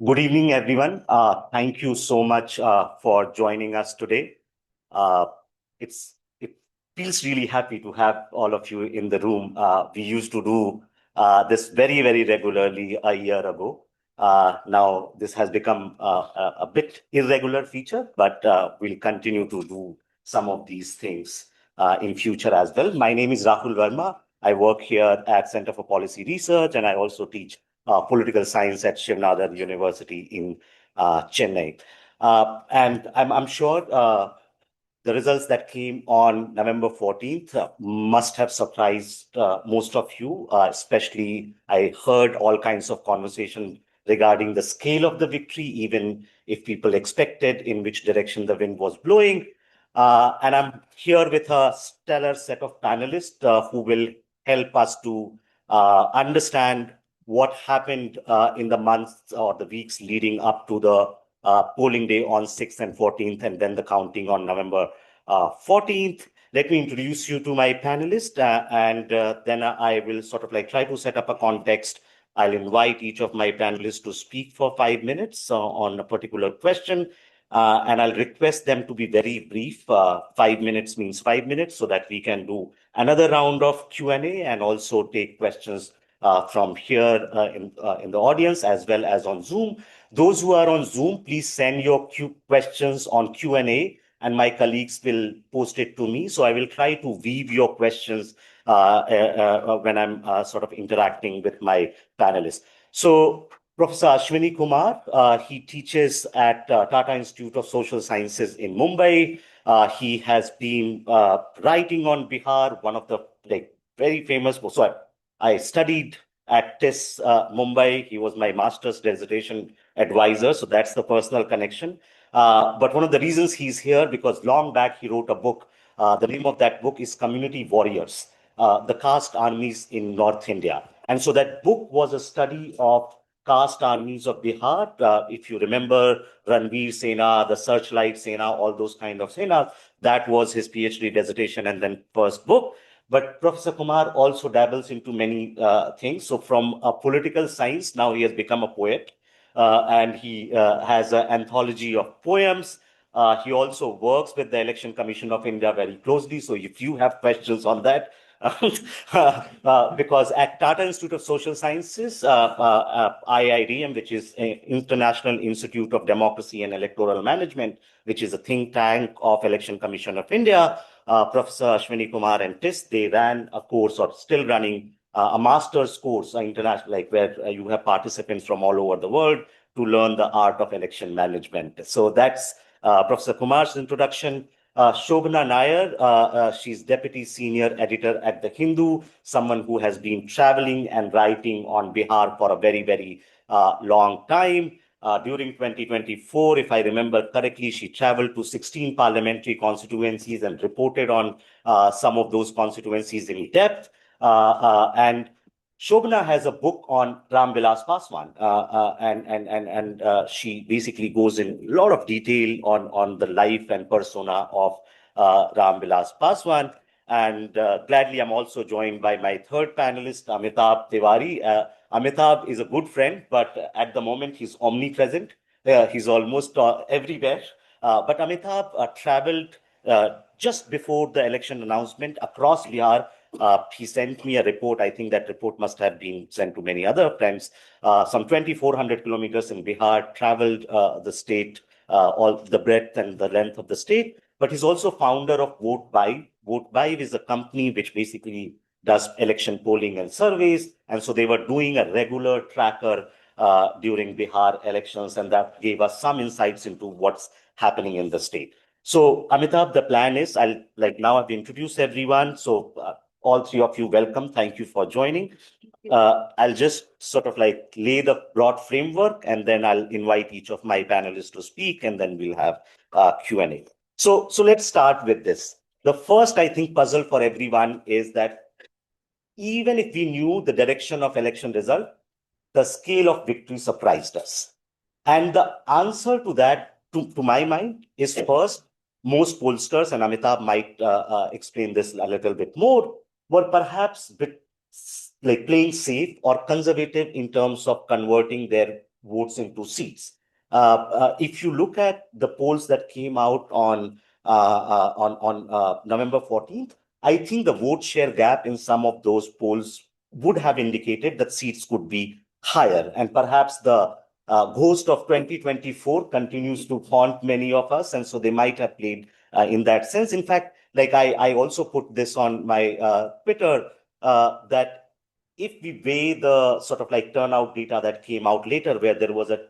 Good evening, everyone. Thank you so much for joining us today. Uh, it feels really happy to have all of you in the room. We used to do this very regularly a year ago. Now this has become a bit irregular feature, but we'll continue to do some of these things in future as well. My name is Rahul Verma. I work here at Center for Policy Research, and I also teach political science at Shivnadar University in Chennai. And I'm sure the results that came on November 14th must have surprised most of you, especially I heard all kinds of conversation regarding the scale of the victory, even if people expected in which direction the wind was blowing. And I'm here with a stellar set of panelists who will help us to understand what happened in the months or the weeks leading up to the polling day on 6th and 14th, and then the counting on November 14th. Let me introduce you to my panelists, and then I will sort of like try to set up a context. I'll invite each of my panelists to speak for 5 minutes on a particular question, and I'll request them to be very brief. 5 minutes means 5 minutes, so that we can do another round of Q&A and also take questions from here in the audience as well as on Zoom. Those who are on Zoom, please send your questions on Q&A, and my colleagues will post it to me. So I will try to weave your questions when I'm sort of interacting with my panelists. So Professor Ashwini Kumar, he teaches at Tata Institute of Social Sciences in Mumbai. He has been writing on Bihar, one of the very famous books. So I studied at TIS Mumbai. He was my master's dissertation advisor. So that's the personal connection. But one of the reasons he's here, because long back he wrote a book. The name of that book is Community Warriors, the Caste Armies in North India. And so that book was a study of caste armies of Bihar. If you remember Ranveer Sena, the Searchlight Sena, all those kind of Sena, that was his PhD dissertation and then first book. But Professor Kumar also dabbles into many things. So from a political science, now he has become a poet. And he has an anthology of poems. He also works with the Election Commission of India very closely. So if you have questions on that, because at Tata Institute of Social Sciences, IIDM, which is International Institute of Democracy and Electoral Management, which is a think tank of Election Commission of India, Professor Ashwini Kumar and TIS, they ran a course or still running a master's course, international, like where you have participants from all over the world to learn the art of election management. So that's Professor Kumar's introduction. Shobana Nair, she's deputy senior editor at The Hindu, someone who has been traveling and writing on Bihar for a very long time. During 2024, if I remember correctly, she traveled to 16 parliamentary constituencies and reported on some of those constituencies in depth. And Shobana has a book on Ram Vilas Paswan, and she basically goes in a lot of detail on the life and persona of Ram Vilas Paswan. And gladly, I'm also joined by my third panelist, Amitabh Tiwari. Amitabh is a good friend, but at the moment he's omnipresent. He's almost everywhere. But Amitabh traveled just before the election announcement across Bihar. He sent me a report. I think that report must have been sent to many other friends. Some 2,400 kilometers in Bihar, traveled the state, all the breadth and the length of the state. But he's also founder of Vote Buy. Vote Buy is a company which basically does election polling and surveys. And so they were doing a regular tracker during Bihar elections, and that gave us some insights into what's happening in the state. So, Amitabh, the plan is now I've introduced everyone. So, all three of you, welcome. Thank you for joining. I'll just sort of like lay the broad framework, and then I'll invite each of my panelists to speak, and then we'll have Q&A. So let's start with this. The first, I think, puzzle for everyone is that even if we knew the direction of election result, the scale of victory surprised us. And the answer to that, to my mind, is first, most pollsters, and Amitabh might explain this a little bit more, were perhaps like playing safe or conservative in terms of converting their votes into seats. If you look at the polls that came out on November 14th, I think the vote share gap in some of those polls would have indicated that seats could be higher. And perhaps the ghost of 2024 continues to haunt many of us. And so they might have played in that sense. In fact, like I also put this on my Twitter, that if we weigh the sort of like turnout data that came out later, where there was a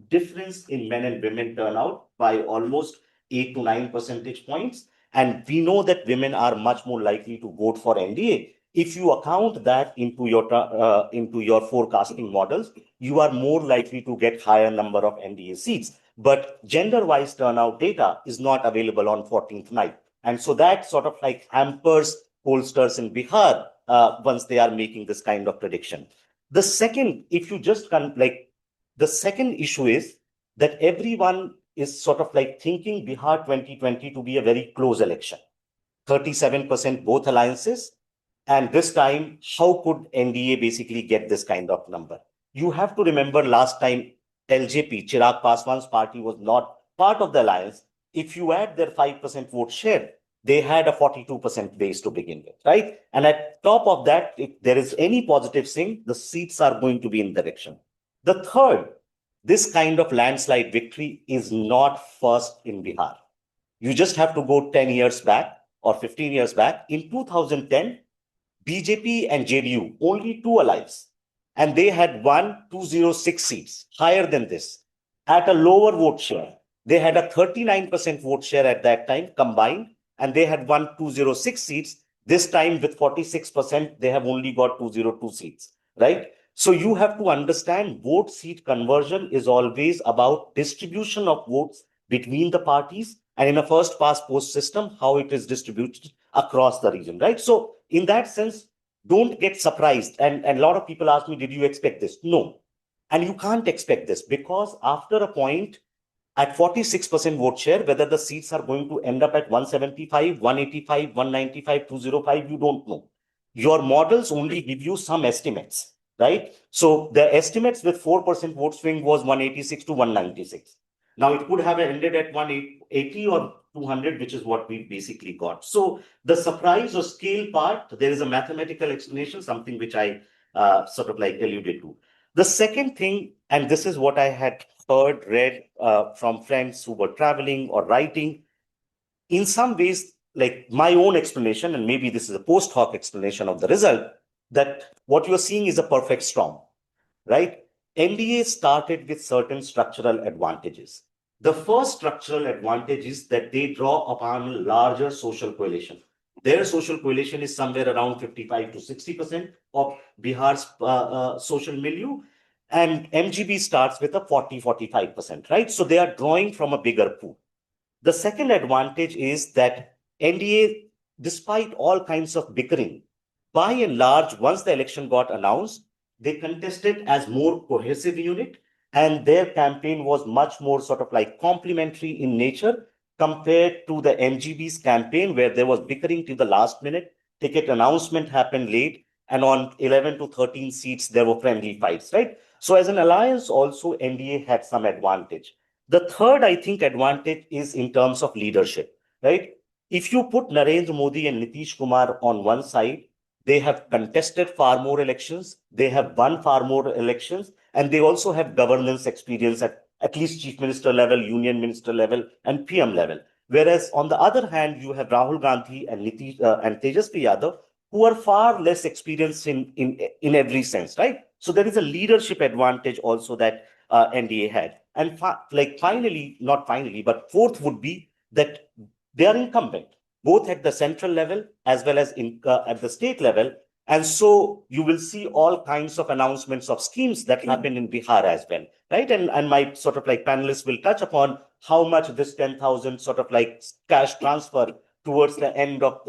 difference in men and women turnout by almost 8 to 9 percentage points, and we know that women are much more likely to vote for NDA. If you account that into your forecasting models, you are more likely to get higher number of NDA seats. But gender-wise turnout data is not available on 14th night, and so that sort of like hampers pollsters in Bihar once they are making this kind of prediction. The second, if you just the second issue is that everyone is sort of like thinking Bihar 2020 to be a very close election. 37% both alliances. And this time, how could NDA basically get this kind of number? You have to remember last time LJP, Chirag Paswan's party, was not part of the alliance. If you add their 5% vote share, they had a 42% base to begin with, right? And at top of that, if there is any positive thing, the seats are going to be in direction. The third, this kind of landslide victory is not first in Bihar. You just have to go 10 years back or 15 years back. In 2010, BJP and JDU, only two allies, and they had won 206 seats, higher than this, at a lower vote share. They had a 39% vote share at that time combined, and they had won 206 seats. This time, with 46%, they have only got 202 seats, right? So you have to understand vote seat conversion is always about distribution of votes between the parties, and in a first past post system, how it is distributed across the region, right? So in that sense, don't get surprised. And a lot of people ask me, did you expect this? No. And you can't expect this because after a point, at 46% vote share, whether the seats are going to end up at 175, 185, 195, 205, you don't know. Your models only give you some estimates, right? So the estimates with 4% vote swing was 186 to 196. Now it could have ended at 180 or 200, which is what we basically got. So the surprise or scale part, there is a mathematical explanation, something which I sort of like alluded to. The second thing, and this is what I had read from friends who were traveling or writing, in some ways, like my own explanation, and maybe this is a post hoc explanation of the result, that what you're seeing is a perfect storm, right? NDA started with certain structural advantages. The first structural advantage is that they draw upon a larger social coalition. Their social coalition is somewhere around 55 to 60% of Bihar's social milieu. And MGB starts with a 45%, right? So they are drawing from a bigger pool. The second advantage is that NDA, despite all kinds of bickering, by and large, once the election got announced, they contested as more cohesive unit, and their campaign was much more sort of like complementary in nature compared to the MGB's campaign, where there was bickering till the last minute. Ticket announcement happened late, and on 11 to 13 seats, there were friendly fights, right? So as an alliance, also NDA had some advantage. The third, I think, advantage is in terms of leadership, right? If you put Narendra Modi and Nitish Kumar on one side, they have contested far more elections, they have won far more elections, and they also have governance experience at least chief minister level, union minister level, and PM level. Whereas on the other hand, you have Rahul Gandhi and and Tejasvi Yadav, who are far less experienced in every sense, right? So there is a leadership advantage also that NDA had. And finally, not finally, but fourth would be that they are incumbent, both at the central level as well as at the state level. And so you will see all kinds of announcements of schemes that happen in Bihar as well, right? And my sort of like panelists will touch upon how much this 10,000 sort of like cash transfer towards the end of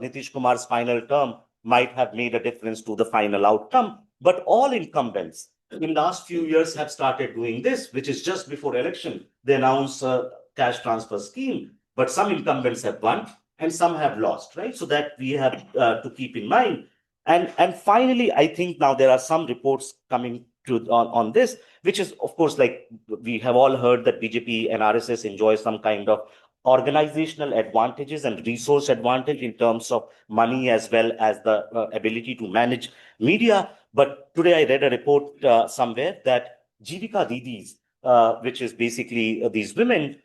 Nitish Kumar's final term might have made a difference to the final outcome. But all incumbents in last few years have started doing this, which is just before election, they announce a cash transfer scheme, but some incumbents have won and some have lost, right? So that we have to keep in mind. And finally, I think now there are some reports coming on this, which is, of course, like we have all heard that BJP and RSS enjoy some kind of organizational advantages and resource advantage in terms of money as well as the ability to manage media. But today I read a report somewhere that Jivika Didis, which is basically these women,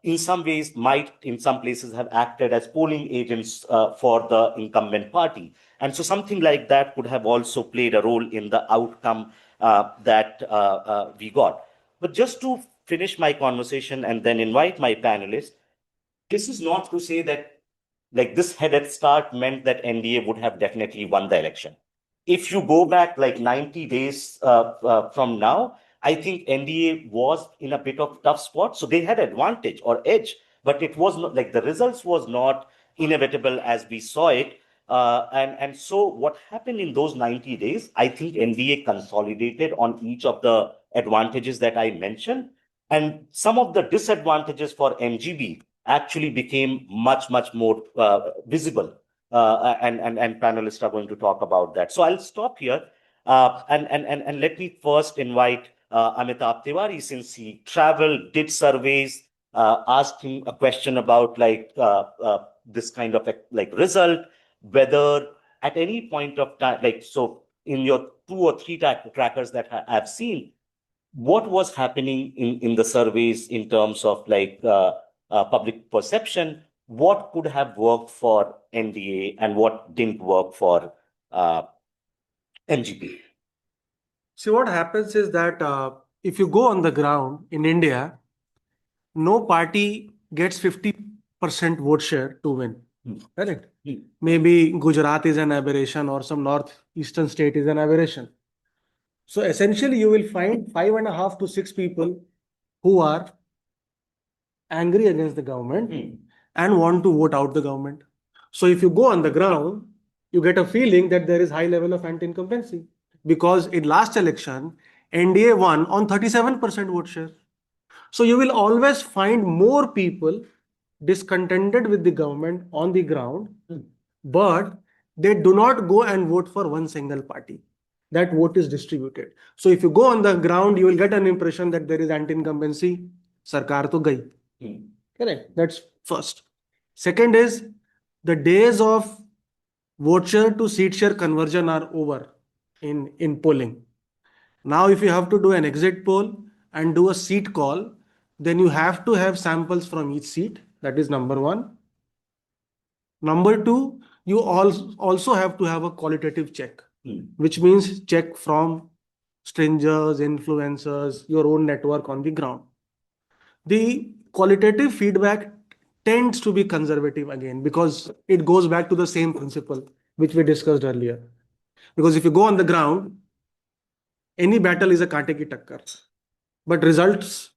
in some ways might in some places have acted as polling agents for the incumbent party. And so something like that could have also played a role in the outcome that we got. But just to finish my conversation and then invite my panelists, this is not to say that like this head start meant that NDA would have definitely won the election. If you go back like 90 days from now, I think NDA was in a bit of tough spot. So they had advantage or edge, but it was not like the results was not inevitable as we saw it. And so what happened in those 90 days, I think NDA consolidated on each of the advantages that I mentioned. And some of the disadvantages for MGB actually became much more visible. And panelists are going to talk about that. So I'll stop here. And let me first invite Amitabh Tiwari, since he traveled, did surveys, asked him a question about this kind of like result, whether at any point of time, like, so in your 2 or 3 trackers that I've seen, what was happening in the surveys in terms of public perception, what could have worked for NDA and what didn't work for MGP? See, what happens is that if you go on the ground in India, no party gets 50% vote share to win. Correct? Maybe Gujarat is an aberration or some northeastern state is an aberration. So essentially, you will find 5.5 to 6 people who are angry against the government and want to vote out the government. So if you go on the ground, you get a feeling that there is high level of anti-incumbency, because in last election, NDA won on 37% vote share. So you will always find more people discontented with the government on the ground, but they do not go and vote for one single party. That vote is distributed. So if you go on the ground, you will get an impression that there is anti-incumbency. Sarkar to gayi. Correct. That's first. Second is the days of vote share to seat share conversion are over in polling. Now, if you have to do an exit poll and do a seat call, then you have to have samples from each seat. That is number one. Number two, you also have to have a qualitative check, which means check from strangers, influencers, your own network on the ground. The qualitative feedback tends to be conservative again, because it goes back to the same principle which we discussed earlier. Because if you go on the ground, any battle is a kaate ki takkar, but results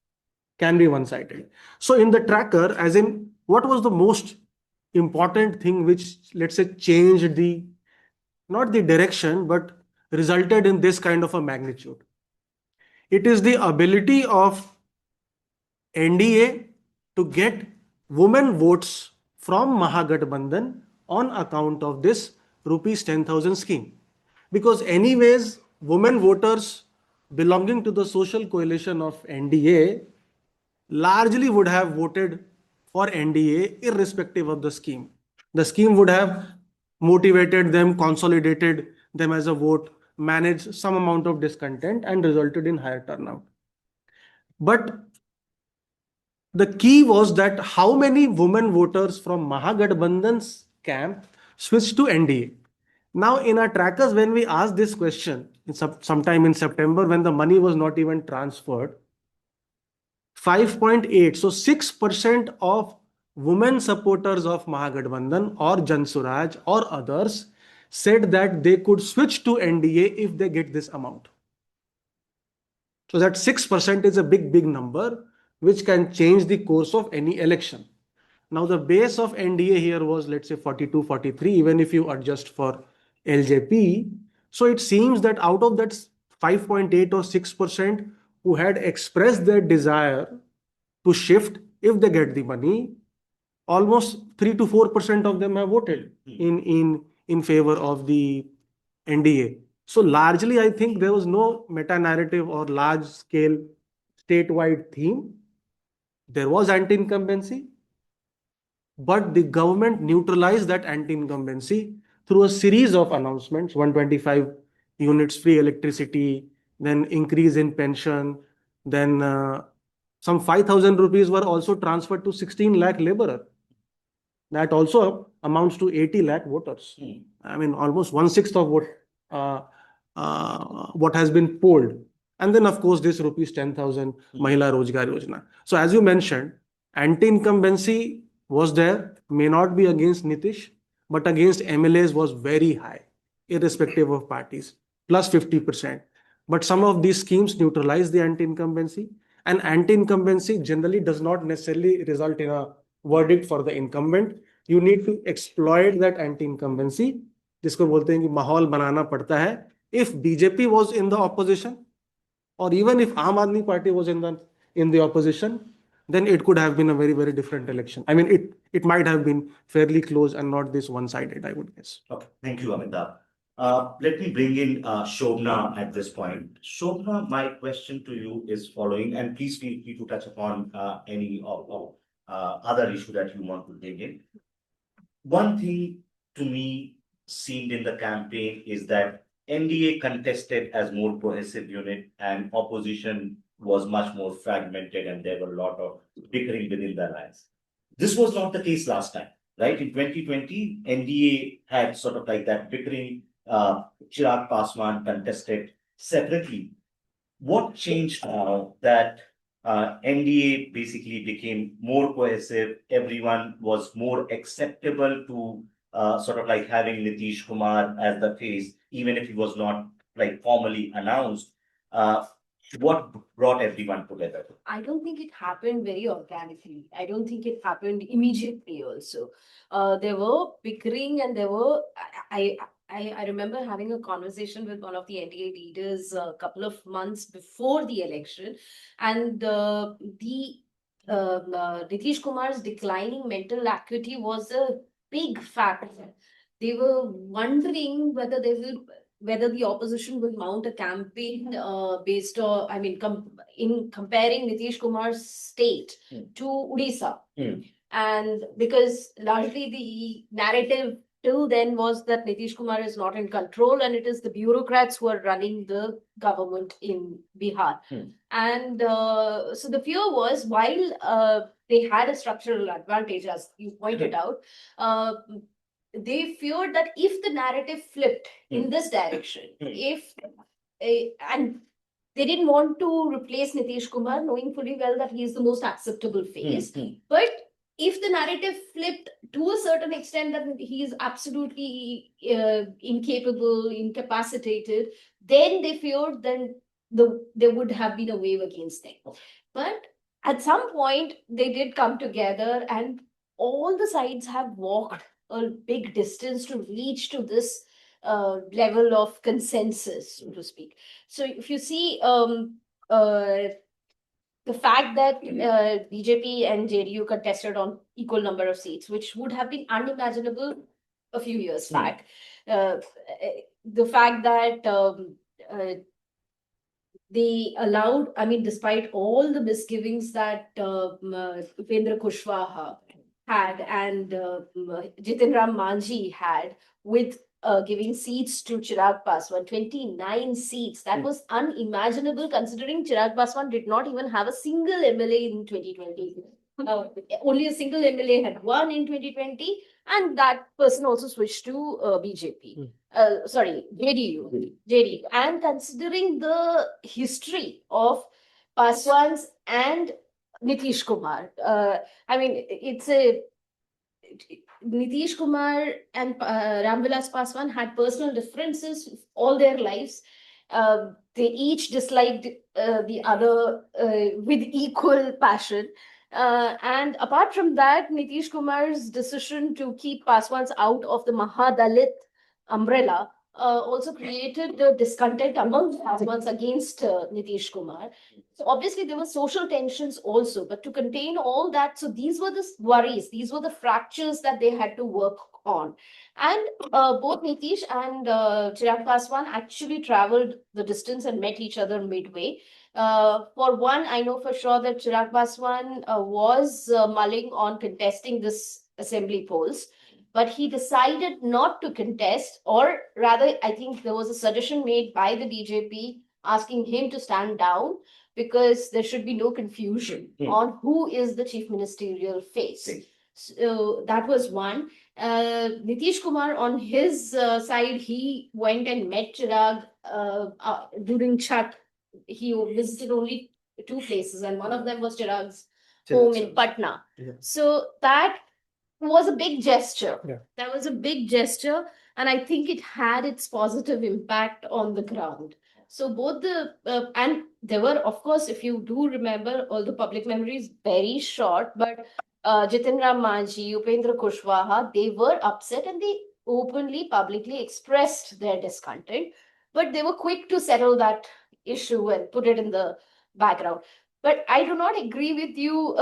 can be one-sided. So in the tracker, as in what was the most important thing which, let's say, changed not the direction, but resulted in this kind of a magnitude? It is the ability of NDA to get women votes from Mahagathbandhan on account of this rupees 10,000 scheme. Because anyways, women voters belonging to the social coalition of NDA largely would have voted for NDA irrespective of the scheme. The scheme would have motivated them, consolidated them as a vote, managed some amount of discontent and resulted in higher turnout. But the key was that how many women voters from Mahagathbandhan's camp switched to NDA. Now, in our trackers, when we asked this question, sometime in September, when the money was not even transferred, 5.8, so 6% of women supporters of Mahagathbandhan or Jan Suraj or others said that they could switch to NDA if they get this amount. So that 6% is a big number, which can change the course of any election. Now the base of NDA here was, let's say, 42, 43, even if you adjust for LJP. So it seems that out of that 5.8 or 6% who had expressed their desire to shift if they get the money, almost 3 to 4% of them have voted in favor of the NDA. So largely, I think there was no meta-narrative or large-scale statewide theme. There was anti-incumbency, but the government neutralized that anti-incumbency through a series of announcements: 125 units free electricity, then increase in pension, then some 5,000 rupees were also transferred to 16 lakh laborer. That also amounts to 80 lakh voters. I mean, almost one-sixth of uh, what has been polled. And then, of course, this rupees 10,000 Mahila Rozgar Yojana. So, as you mentioned, anti-incumbency was there, may not be against Nitish, but against MLAs was very high, irrespective of parties, plus 50%. But some of these schemes neutralize the anti-incumbency, and anti-incumbency generally does not necessarily result in a verdict for the incumbent. You need to exploit that anti-incumbency, जिसको बोलते हैं कि माहौल बनाना पड़ता है. If BJP was in the opposition, or even if Aam Aadmi Party was in the opposition, then it could have been a very, very different election. I mean, it might have been fairly close and not this one-sided, I would guess. Okay, thank you, Amitabh. Let me bring in Shobna at this point. Shobna, my question to you is following, and please feel free to touch upon any of other issue that you want to dig in. One thing to me seemed in the campaign is that NDA contested as more cohesive unit and opposition was much more fragmented and there were a lot of bickering within the alliance. This was not the case last time, right? In 2020, NDA had sort of like that bickering. Chirag Paswan contested separately. What changed now that NDA basically became more cohesive? Everyone was more acceptable to sort of like having Nitish Kumar as the face, even if he was not like formally announced. What brought everyone together? I don't think it happened very organically. I don't think it happened immediately also. There were bickering and there were, I remember having a conversation with one of the NDA leaders a couple of months before the election, and Nitish Kumar's declining mental acuity was a big factor. They were wondering whether the opposition will mount a campaign based on, I mean, in comparing Nitish Kumar's state to Odisha. And because largely the narrative till then was that Nitish Kumar is not in control and it is the bureaucrats who are running the government in Bihar. And so the fear was, while they had a structural advantage, as you pointed out, they feared that if the narrative flipped in this direction, and they didn't want to replace Nitish Kumar, knowing fully well that he is the most acceptable face. But if the narrative flipped to a certain extent that he is absolutely incapable, incapacitated, then they feared then there would have been a wave against them. But at some point, they did come together and all the sides have walked a big distance to reach to this level of consensus, so to speak. So if you see the fact that BJP and JDU contested on equal number of seats, which would have been unimaginable a few years back, the fact that they allowed, I mean, despite all the misgivings that Upendra Kushwaha had and Jitin Ram Manjhi had with giving seats to Chirag Paswan, 29 seats. That was unimaginable considering Chirag Paswan did not even have a single MLA in 2020. Only a single MLA had won in 2020, and that person also switched to BJP. Sorry, JDU. And considering the history of Paswan's and Nitish Kumar, I mean, Nitish Kumar and Ramvilas Paswan had personal differences all their lives. They each disliked the other with equal passion. And apart from that, Nitish Kumar's decision to keep Paswans out of the Mahadalit umbrella also created the discontent among Aswans against Nitish Kumar. So obviously there were social tensions also, but to contain all that, so these were the worries, these were the fractures that they had to work on. And both Nitish and Chirag Paswan actually traveled the distance and met each other midway. For one, I know for sure that Chirag Paswan was mulling on contesting this assembly polls, but he decided not to contest, or rather, I think there was a suggestion made by the BJP asking him to stand down because there should be no confusion on who is the chief ministerial face. So that was one. Nitish Kumar, on his side, he went and met Chirag during Chhat. He visited only two places, and one of them was Chirag's home in Patna. Yeah. So that was a big gesture. Yeah. That was a big gesture, and I think it had its positive impact on the ground. So both the and there were, of course, if you do remember, all the public memory is very short, but Jitin Ram Manjhi, Upendra Kushwaha, they were upset and they openly, publicly expressed their discontent, but they were quick to settle that issue and put it in the background. But I do not agree with you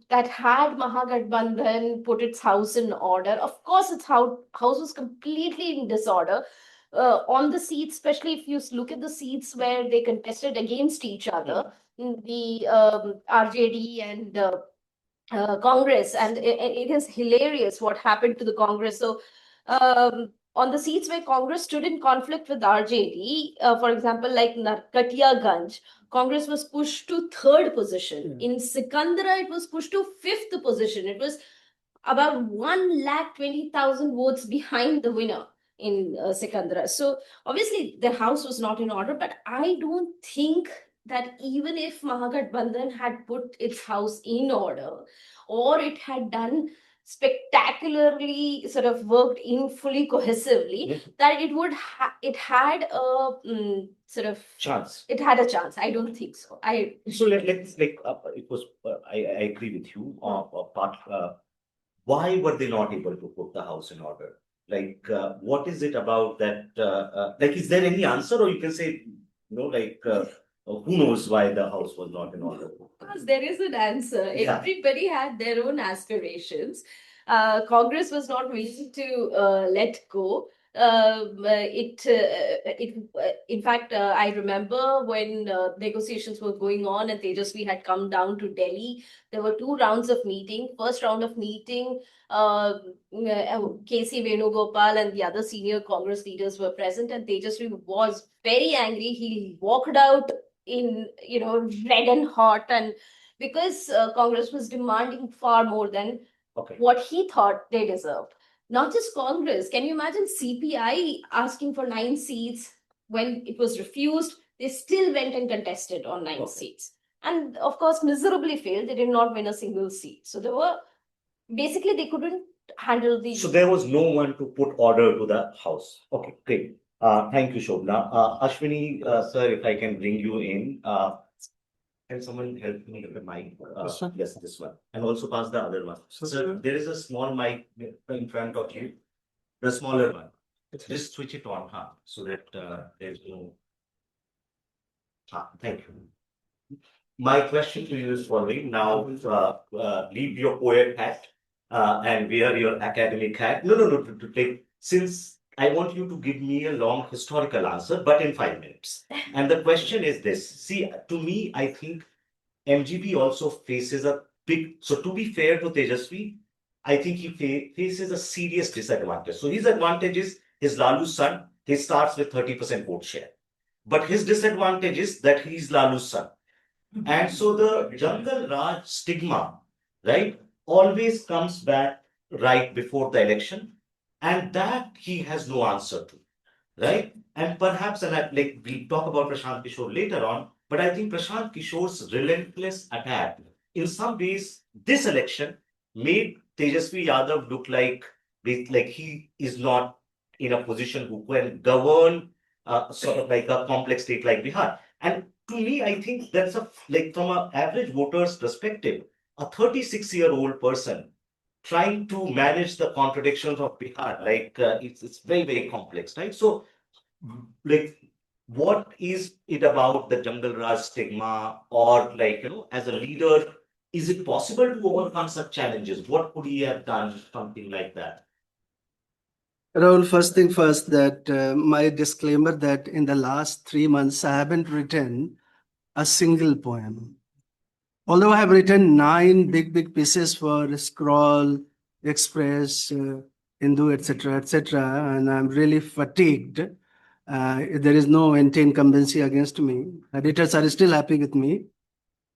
that had Mahagathbandhan put its house in order, of course, its house was completely in disorder. On the seats, especially if you look at the seats where they contested against each other, the RJD and Congress, and it is hilarious what happened to the Congress. So, on the seats where Congress stood in conflict with RJD, for example, like Narkatiyaganj, Congress was pushed to third position. In Sikandra, it was pushed to fifth position. It was about 1,20,000 votes behind the winner in Sikandra. So obviously the house was not in order, but I don't think that even if Mahagathbandhan had put its house in order, or it had done spectacularly sort of worked in fully cohesively, that it would it had a sort of Chance. It had a chance. I don't think so. So let's like it was. I agree with you. But why were they not able to put the house in order? Like, what is it about that? Like, is there any answer, or you can say, who knows why the house was not in order? Because there is an answer. Yeah. Everybody had their own aspirations. Congress was not willing to let go. In fact, I remember when negotiations were going on and Tejasvi had come down to Delhi. There were two rounds of meeting. First round of meeting, KC Venugopal and the other senior Congress leaders were present, and Tejasvi was very angry. He walked out in red and hot, and because Congress was demanding far more than what he thought they deserved. Not just Congress. Can you imagine CPI asking for 9 seats when it was refused? They still went and contested on 9 seats, and of course miserably failed. They did not win a single seat. So they couldn't handle the. So there was no one to put order to the house. Okay, great. Thank you, Shobna. Ashwini, sir, if I can bring you in. Can someone help me with the mic? This one? Yes, this one. And also pass the other one. Sir, there is a small mic in front of you. The smaller one. Just switch it on, so that there's no. Thank you. My question to you is following. Now, leave your poet hat and wear your academic hat. No. To take, since I want you to give me a long historical answer, but in 5 minutes. And the question is this. See, to me, I think MGP also faces a big. So to be fair to Tejasvi, I think he faces a serious disadvantage. So his advantage is his Lalu's son. He starts with 30% vote share. But his disadvantage is that he's Lalu's son. And so the Jungle Raj stigma, right, always comes back right before the election. And that he has no answer to, right? And perhaps, we'll talk about Prashant Kishore later on, but I think Prashant Kishore's relentless attack, in some ways, this election made Tejasvi Yadav look like he is not in a position who can govern sort of like a complex state like Bihar. And to me, I think that's from an average voter's perspective, a 36-year-old person trying to manage the contradictions of Bihar, it's very, very complex, right? So like, what is it about the Jungle Raj stigma, or like, as a leader, is it possible to overcome such challenges? What could he have done, something like that? Rahul, first thing first, that my disclaimer that in the last 3 months, I haven't written a single poem. Although I have written 9 big pieces for Scroll, Express, Hindu, etc., and I'm really fatigued. There is no anti-incumbency against me. Editors are still happy with me.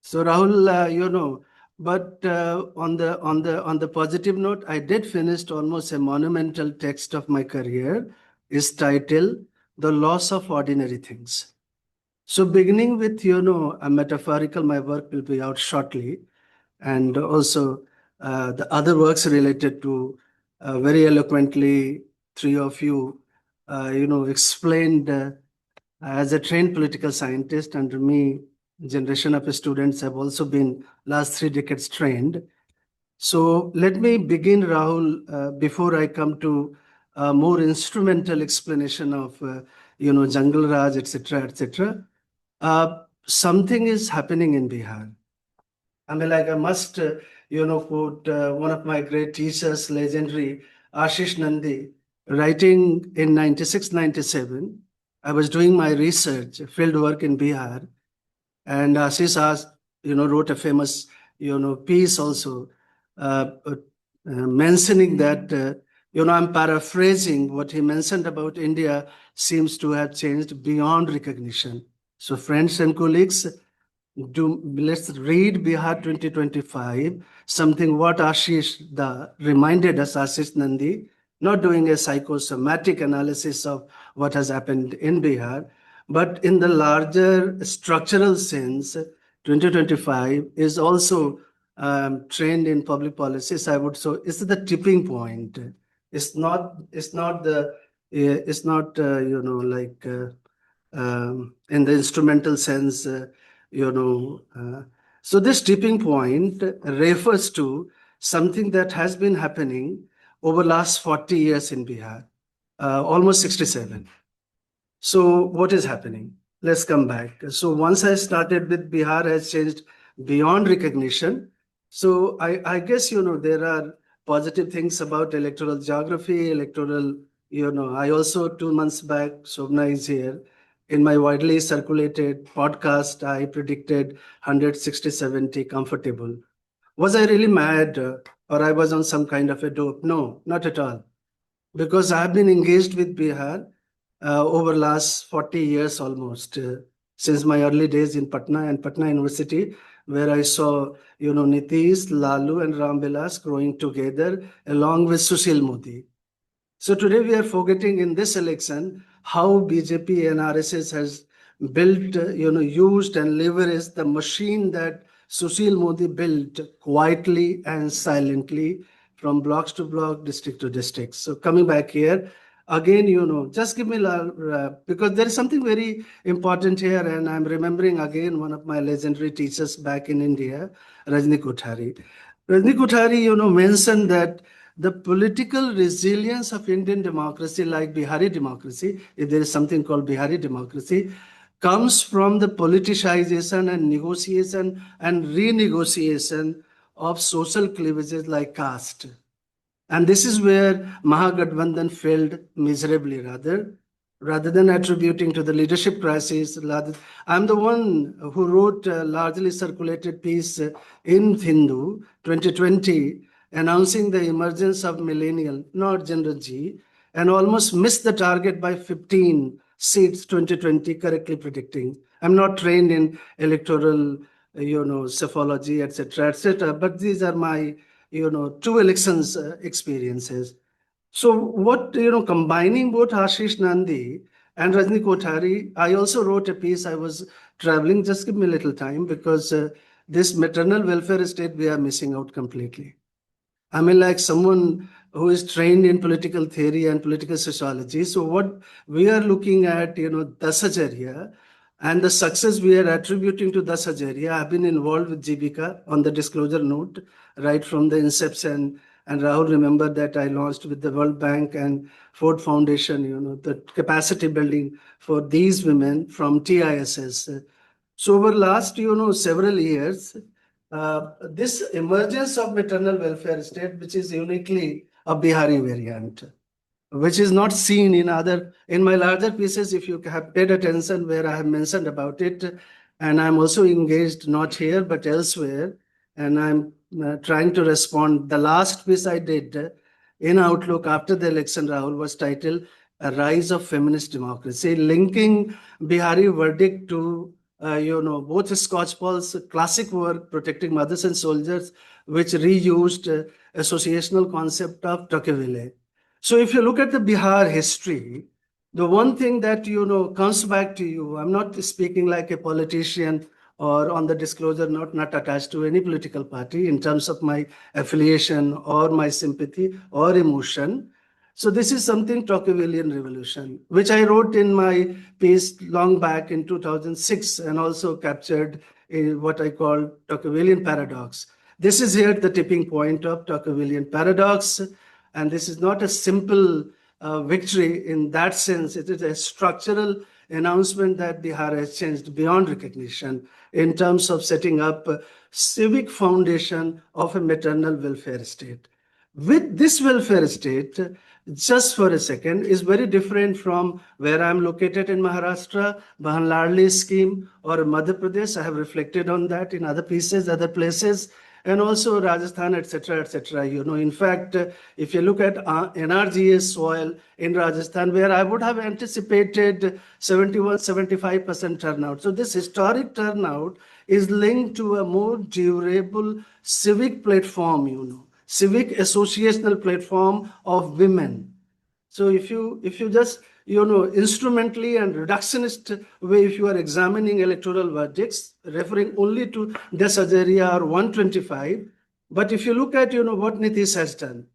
So Rahul, but on the positive note, I did finish almost a monumental text of my career. Is titled "The Loss of Ordinary Things." So beginning with a metaphorical, my work will be out shortly, and also the other works related to very eloquently three of you, explained. As a trained political scientist, under me, generation of students have also been last 3 decades trained. So let me begin, Rahul, before I come to a more instrumental explanation of, Jungle Raj, etc., etc. Something is happening in Bihar. I mean, like I must, quote one of my great teachers, legendary Ashish Nandi, writing in 96, 97. I was doing my research, field work in Bihar, and Ashish asked, wrote a famous, piece also, mentioning that, I'm paraphrasing what he mentioned about India seems to have changed beyond recognition. So, friends and colleagues, let's read Bihar 2025, something what reminded us, Ashish Nandi, not doing a psychosomatic analysis of what has happened in Bihar, but in the larger structural sense, 2025 is also trained in public policies. I would say it's the tipping point. It's not like in the instrumental sense, you know. So this tipping point refers to something that has been happening over last 40 years in Bihar, almost 67. So what is happening? Let's come back. So once I started with Bihar has changed beyond recognition. So I guess, there are positive things about electoral geography, I also 2 months back, Shobna is here. In my widely circulated podcast, I predicted 160, 70 comfortable. Was I really mad or I was on some kind of a dope? No, not at all. Because I've been engaged with Bihar over last 40 years almost, since my early days in Patna and Patna University, where I saw, Nitish, Lalu and Ram Vilas growing together along with Sushil Modi. So today we are forgetting in this election how BJP and RSS has built, used and leveraged the machine that Sushil Modi built quietly and silently from blocks to block, district to district. So coming back here, again, just give me, because there is something very important here, and I'm remembering again one of my legendary teachers back in India, Rajni Kothari. Rajni Kothari, mentioned that the political resilience of Indian democracy, like Bihari democracy, if there is something called Bihari democracy, comes from the politicization and negotiation and renegotiation of social cleavages like caste. And this is where Mahagathbandhan failed miserably, rather than attributing to the leadership crisis. I'm the one who wrote a largely circulated piece in Hindu 2020 announcing the emergence of millennial, not General G, and almost missed the target by 15 seats 2020, correctly predicting. I'm not trained in electoral, psephology, etc., but these are my, 2 elections experiences. So what, combining both Ashish Nandi and Rajni Kothari, I also wrote a piece. I was traveling, just give me a little time, because this maternal welfare state, we are missing out completely. I mean, like someone who is trained in political theory and political sociology. So what we are looking at, Dasacharya, and the success we are attributing to Dasacharya. I've been involved with Jivika on the disclosure note right from the inception And Rahul, remember that I launched with the World Bank and Ford Foundation, the capacity building for these women from TISS. So over last, several years, this emergence of maternal welfare state, which is uniquely a Bihari variant, which is not seen in my larger pieces, if you have paid attention where I have mentioned about it, and I'm also engaged not here but elsewhere, and I'm trying to respond. The last piece I did in Outlook after the election, Rahul, was titled A Rise of Feminist Democracy, linking Bihari verdict to both Scotch Paul's classic work, Protecting Mothers and Soldiers, which reused associational concept of Tocqueville. So if you look at the Bihar history, the one thing that comes back to you, I'm not speaking like a politician or on the disclosure note, not attached to any political party in terms of my affiliation or my sympathy or emotion. So this is something Tocquevillian revolution, which I wrote in my piece long back in 2006 and also captured in what I call Tocquevillian paradox. This is here the tipping point of Tocquevillian paradox. And this is not a simple victory in that sense. It is a structural announcement that Bihar has changed beyond recognition in terms of setting up a civic foundation of a maternal welfare state. With this welfare state, just for a second, is very different from where I'm located in Maharashtra, Bahan Ladli scheme, or Madhya Pradesh. I have reflected on that in other pieces, other places, and also Rajasthan, etc., etc. In fact, if you look at NRGS soil in Rajasthan, where I would have anticipated 71, 75% turnout. So this historic turnout is linked to a more durable civic platform, civic associational platform of women. So if you just instrumentally and reductionist way, if you are examining electoral verdicts, referring only to this area or 125, but if you look at what Nitish has done,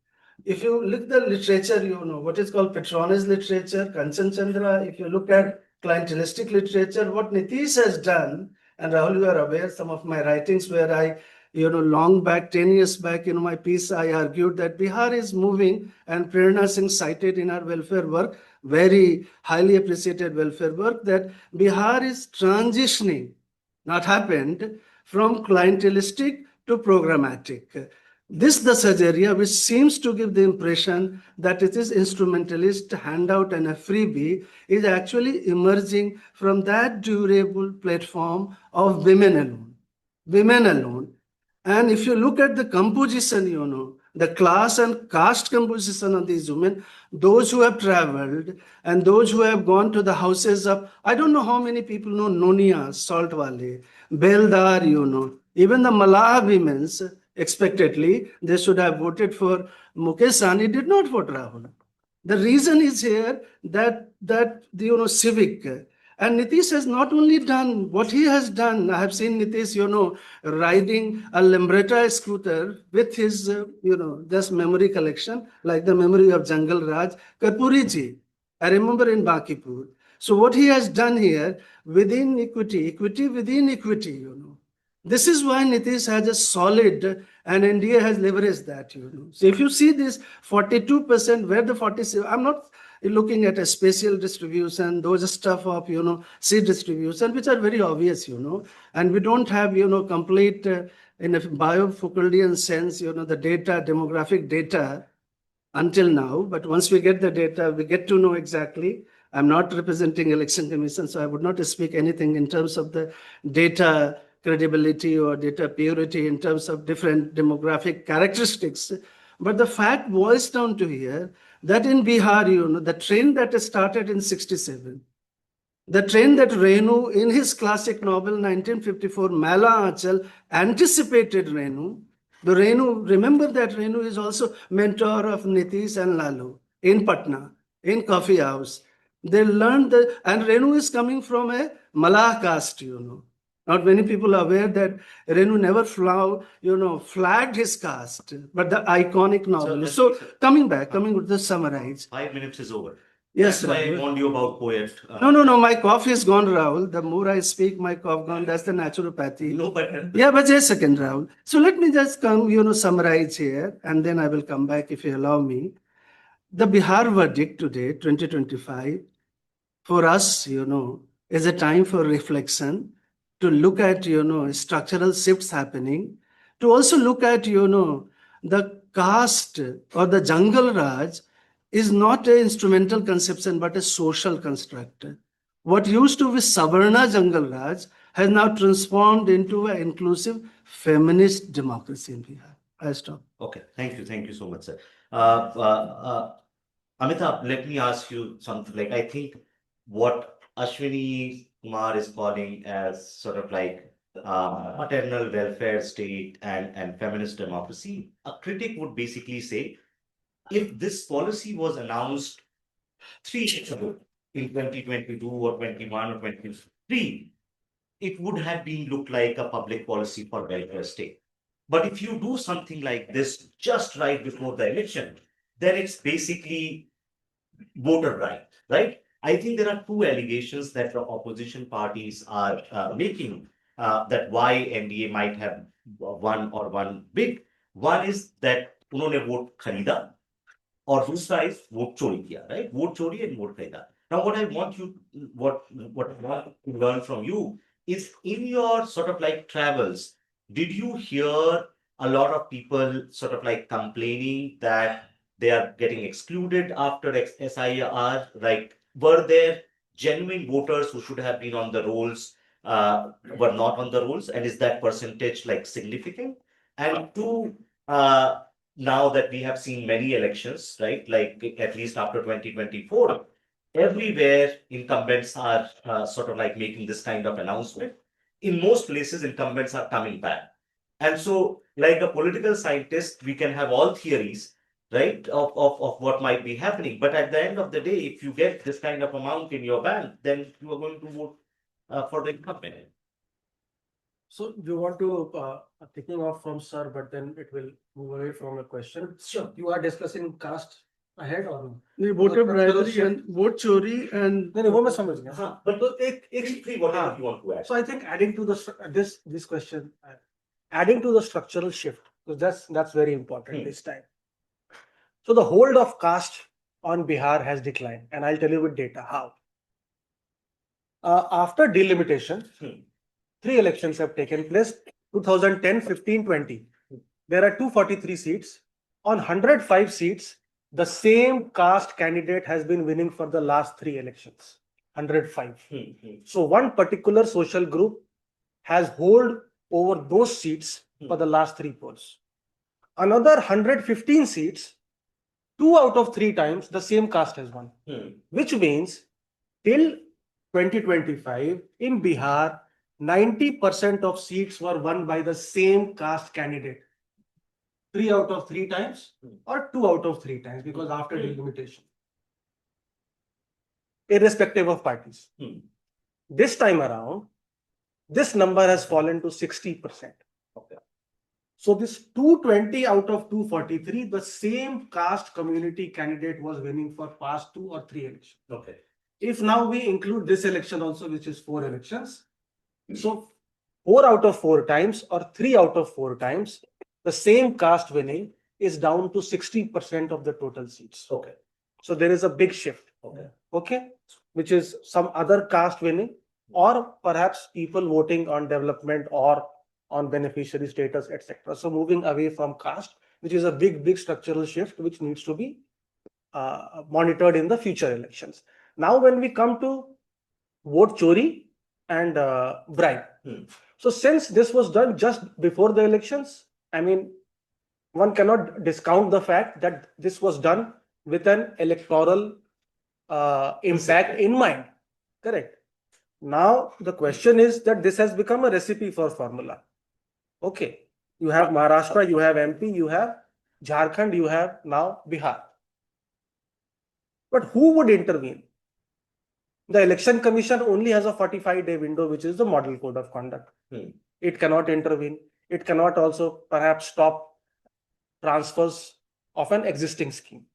if you look at the literature, what is called patronage literature, Kanchan Chandra, if you look at clientelistic literature, what Nitish has done, and Rahul, you are aware some of my writings where I long back, 10 years back, in my piece, I argued that Bihar is moving, and Prerna Singh cited in our welfare work, very highly appreciated welfare work, that Bihar is transitioning, not happened, from clientelistic to programmatic. This the such area which seems to give the impression that it is instrumentalist, handout, and a freebie is actually emerging from that durable platform of women alone. Women alone. And if you look at the composition, the class and caste composition of these women, those who have traveled and those who have gone to the houses of, I don't know how many people know Nonia, Salt Valley, Beldar, even the Malaha women's, expectedly, they should have voted for Mukesh Sahni, did not vote Rahul. The reason is here that civic. And Nitish has not only done what he has done. I have seen Nitish, riding a Lambretta scooter with his, just memory collection, like the memory of Jungle Raj, Karpuri ji. I remember in Bakipur. So what he has done here, within equity, equity within equity, This is why Nitish has a solid, and India has leveraged that, So if you see this 42%, where the 47, I'm not looking at a spatial distribution, those stuff of, seed distribution, which are very obvious, and we don't have, complete, in a biofoucauldian sense, the data, demographic data until now. But once we get the data, we get to know exactly. I'm not representing Election Commission, so I would not speak anything in terms of the data credibility or data purity in terms of different demographic characteristics. But the fact boils down to here that in Bihar, the trend that started in 67, the trend that Renu, in his classic novel 1954, Mala Achal, anticipated Renu. The Renu, remember that Renu is also mentor of Nitish and Lalu in Patna, in coffee house. They learned that, and Renu is coming from a Malay caste, Not many people are aware that Renu never flagged his caste, but the iconic novel. So coming to the summarize. 5 minutes is over. Yes, That's why I Rahul. warned you about poet. No. My cough is gone, Rahul. The more I speak, my cough gone. That's the naturopathy. No, but Yeah, but just a second, Rahul. So let me just summarize here, and then I will come back if you allow me. The Bihar verdict today, 2025, for us, is a time for reflection, to look at, structural shifts happening, to also look at, the caste or the jungle Raj is not an instrumental conception, but a social construct. What used to be Savarna jungle Raj has now transformed into an inclusive feminist democracy in Bihar. I stop. okay, thank you so much, sir. Amitabh, let me ask you something. Like, I think what Ashwini Kumar is calling as sort of like maternal welfare state and feminist democracy, a critic would basically say, if this policy was announced 3 years ago in 2022 or 21 or 23, it would have been looked like a public policy for welfare state. But if you do something like this just right before the election, then it's basically voter right, right? I think there are two allegations that the opposition parties are making, that why NDA might have won big. One is that उन्होंने vote खरीदा और दूसरा is vote चोरी किया, right? Vote चोरी and vote खरीदा. Now, what I want to learn from you is, in your sort of like travels, did you hear a lot of people sort of like complaining that they are getting excluded after SIR? Like, were there genuine voters who should have been on the rolls, were not on the rolls? And is that percentage like significant? And two, now that we have seen many elections, right? Like, at least after 2024, everywhere incumbents are sort of like making this kind of announcement. In most places, incumbents are coming back. And so, like a political scientist, we can have all theories, right, of what might be happening. But at the end of the day, if you get this kind of amount in your bank, then you are going to vote for the incumbent. So you want to taking off from sir, but then it will move away from a question. Sure. You are discussing caste ahead or no? The voter Structural bribery shift. and vote chori and नहीं वो मैं समझ गया. हाँ, but तो एक Please, whatever you want to add. So I think adding to this question, adding to the structural shift, because that's very important this time. So the hold of caste on Bihar has declined, and I'll tell you with data how. After delimitation, 3 elections have taken place: 2010, 15, 20. There are 243 seats. On 105 seats, the same caste candidate has been winning for the last 3 elections. 105. So one particular social group has hold over those seats for the last 3 polls. Another 115 seats, 2 out of 3 times the same caste has won, which means till 2025 in Bihar, 90% of seats were won by the same caste candidate. 3 out of 3 times or 2 out of 3 times, because after delimitation, irrespective of parties. This time around, this number has fallen to 60%. Okay. So this 220 out of 243, the same caste community candidate was winning for past 2 or 3 elections. Okay. If now we include this election also, which is 4 elections, so 4 out of 4 times or 3 out of 4 times, the same caste winning is down to 60% of the total seats. Okay. So there is a big shift. Okay. Which is some other caste winning, or perhaps people voting on development or on beneficiary status, etc. So moving away from caste, which is a big structural shift which needs to be monitored in the future elections. Now, when we come to vote chori and bribe. So since this was done just before the elections, I mean, one cannot discount the fact that this was done with an electoral impact in mind. Correct. Now, the question is that this has become a recipe for formula. Okay. You have Maharashtra, you have MP, you have Jharkhand, you have now Bihar. But who would intervene? The Election Commission only has a 45-day window, which is the model code of conduct. It cannot intervene. It cannot also perhaps stop transfers of an existing scheme.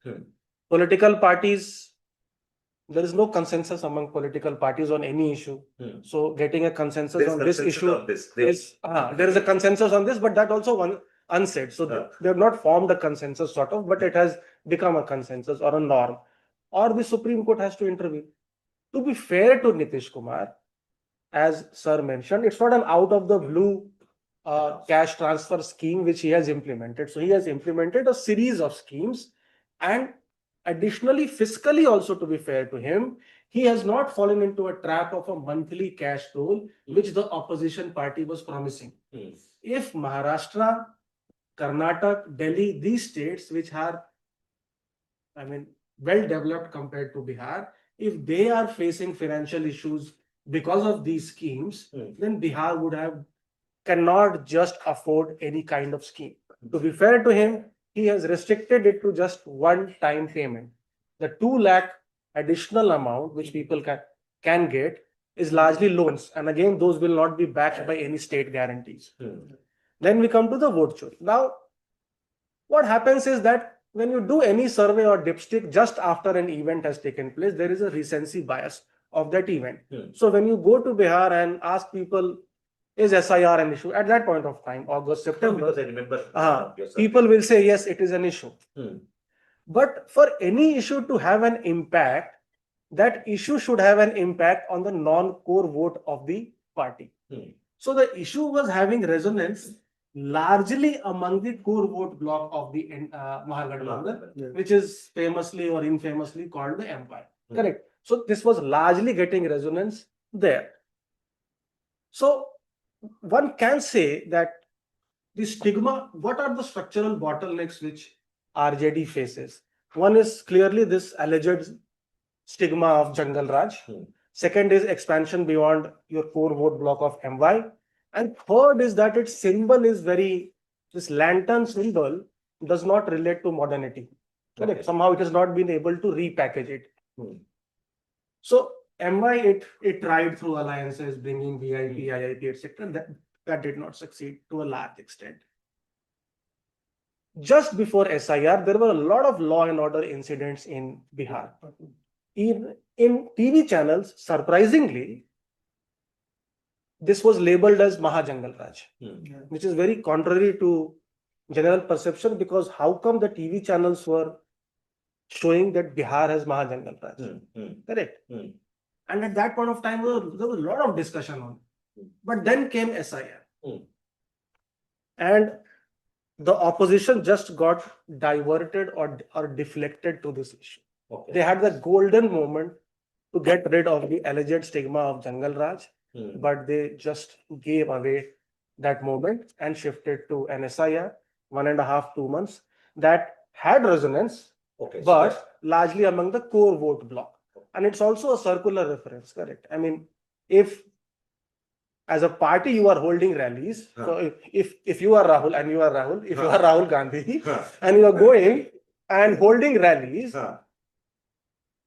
Political parties there is no consensus among political parties on any issue. So getting a consensus on this issue is there is a consensus on this, but that also one unsaid. So they have not formed a consensus sort of, but it has become a consensus or a norm, or the Supreme Court has to intervene. To be fair to Nitish Kumar, as Sir mentioned, it's not an out of the blue cash transfer scheme which he has implemented. So he has implemented a series of schemes, and additionally, fiscally also, to be fair to him, he has not fallen into a trap of a monthly cash dole, which the opposition party was promising. If Maharashtra, Karnataka, Delhi, these states which are, I mean, well developed compared to Bihar, if they are facing financial issues because of these schemes, then Bihar cannot just afford any kind of scheme. To be fair to him, he has restricted it to just one-time payment. The 2 lakh additional amount which people can get is largely loans, and again, those will not be backed by any state guarantees. Then we come to the vote chori. Now, what happens is that when you do any survey or dipstick just after an event has taken place, there is a recency bias of that event. So when you go to Bihar and ask people, is SIR an issue? At that point of time, August, September, Because I remember people will say, yes, it is an issue. But for any issue to have an impact, that issue should have an impact on the non-core vote of the party. So the issue was having resonance largely among the core vote block of the Mahagathbandhan, which is famously or infamously called the Empire. Correct. So this was largely getting resonance there. So one can say that the stigma, what are the structural bottlenecks which RJD faces? One is clearly this alleged stigma of Jungle Raj. Second is expansion beyond your core vote block of MY. And third is that its symbol is this lantern symbol does not relate to modernity. Correct. Somehow it has not been able to repackage it. So MY, it tried through alliances, bringing VIP, IIP, etc. That did not succeed to a large extent. Just before SIR, there were a lot of law and order incidents in Bihar. In TV channels, surprisingly, this was labeled as Mahajangal Raj, which is very contrary to general perception, because how come the TV channels were showing that Bihar has Mahajangal Raj? Correct. And at that point of time, there was a lot of discussion on it. But then came SIR. And the opposition just got diverted or deflected to this issue. They had the golden moment to get rid of the alleged stigma of Jangal Raj, but they just gave away that moment and shifted to an SIR, 1.5 to 2 months, that had resonance, but largely among the core vote block. And it's also a circular reference, correct? I mean, if as a party you are holding rallies, so if you are Rahul and you are Rahul, if you are Rahul Gandhi and you are going and holding rallies,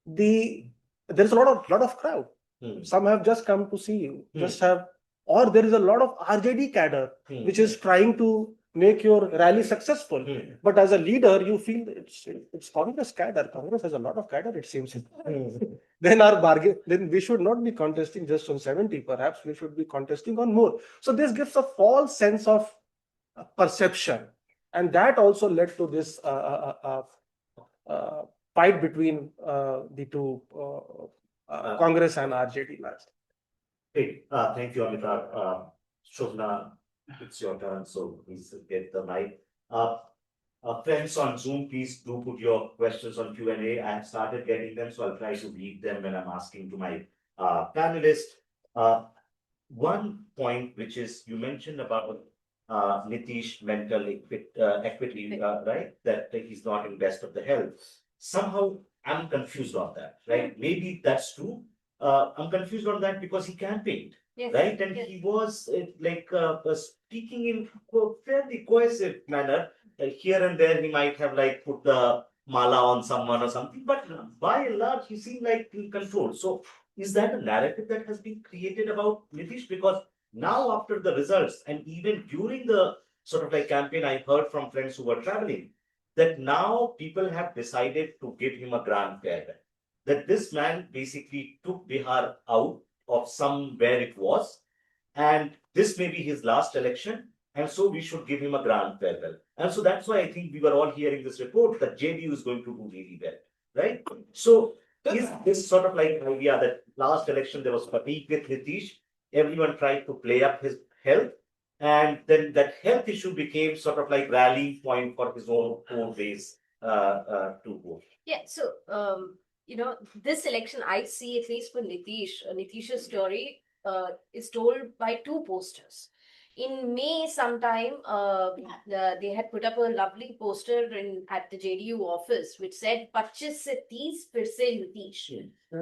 there's a lot of crowd. Some have just come to see you, or there is a lot of RJD cadre which is trying to make your rally successful. But as a leader, you feel it's Congress cadre. Congress has a lot of cadre, it seems. Then we should not be contesting just on 70, perhaps we should be contesting on more. So this gives a false sense of perception, and that also led to this fight between the two Congress and RJD last. Great. Thank you, Amitabh. Shobna, it's your turn, so please get the mic. Friends on Zoom, please do put your questions on Q&A. I have started getting them, so I'll try to read them when I'm asking to my panelists. One point, which is you mentioned about Nitish mental equity, right? That he's not in best of the health. Somehow I'm confused on that, right? Maybe that's true. I'm confused on that because he campaigned, right? And he was speaking in a fairly cohesive manner. Here and there, he might have put the mala on someone or something, but by and large, he seemed like in control. So, is that a narrative that has been created about Nitish? Because now, after the results, and even during the sort of campaign, I heard from friends who were traveling that now people have decided to give him a grand farewell. that this man basically took Bihar out of somewhere it was, and this may be his last election, and so we should give him a grand farewell. And so that's why I think we were all hearing this report that JDU is going to do really well, right? So is this sort of like idea that last election there was fatigue with Nitish, everyone tried to play up his health, and then that health issue became sort of like rallying point for his own ways to go. Yeah, so this election I see, at least for Nitish's story is told by two posters. In May sometime, they had put up a lovely poster at the JDU office which said 25 se 30 fir se Nitish,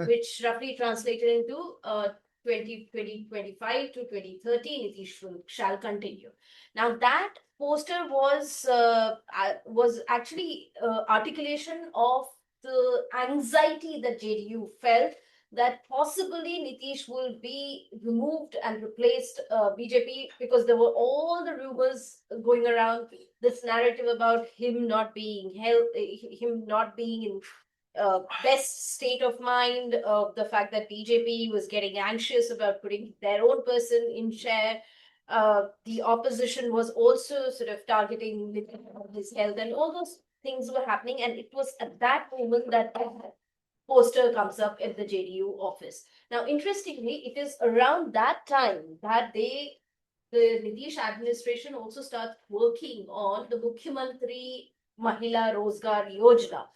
which roughly translated into 2025 to 2030 Nitish shall continue. Now that poster was actually articulation of the anxiety that JDU felt that possibly Nitish will be removed and replaced BJP, because there were all the rumors going around, this narrative about him not being in best state of mind, the fact that BJP was getting anxious about putting their own person in chair. The opposition was also sort of targeting his health, and all those things were happening. And it was at that moment that poster comes up at the JDU office. Now, interestingly, it is around that time that the Nitish administration also starts working on the Mukhyamantri Mahila Rozgar Yojana,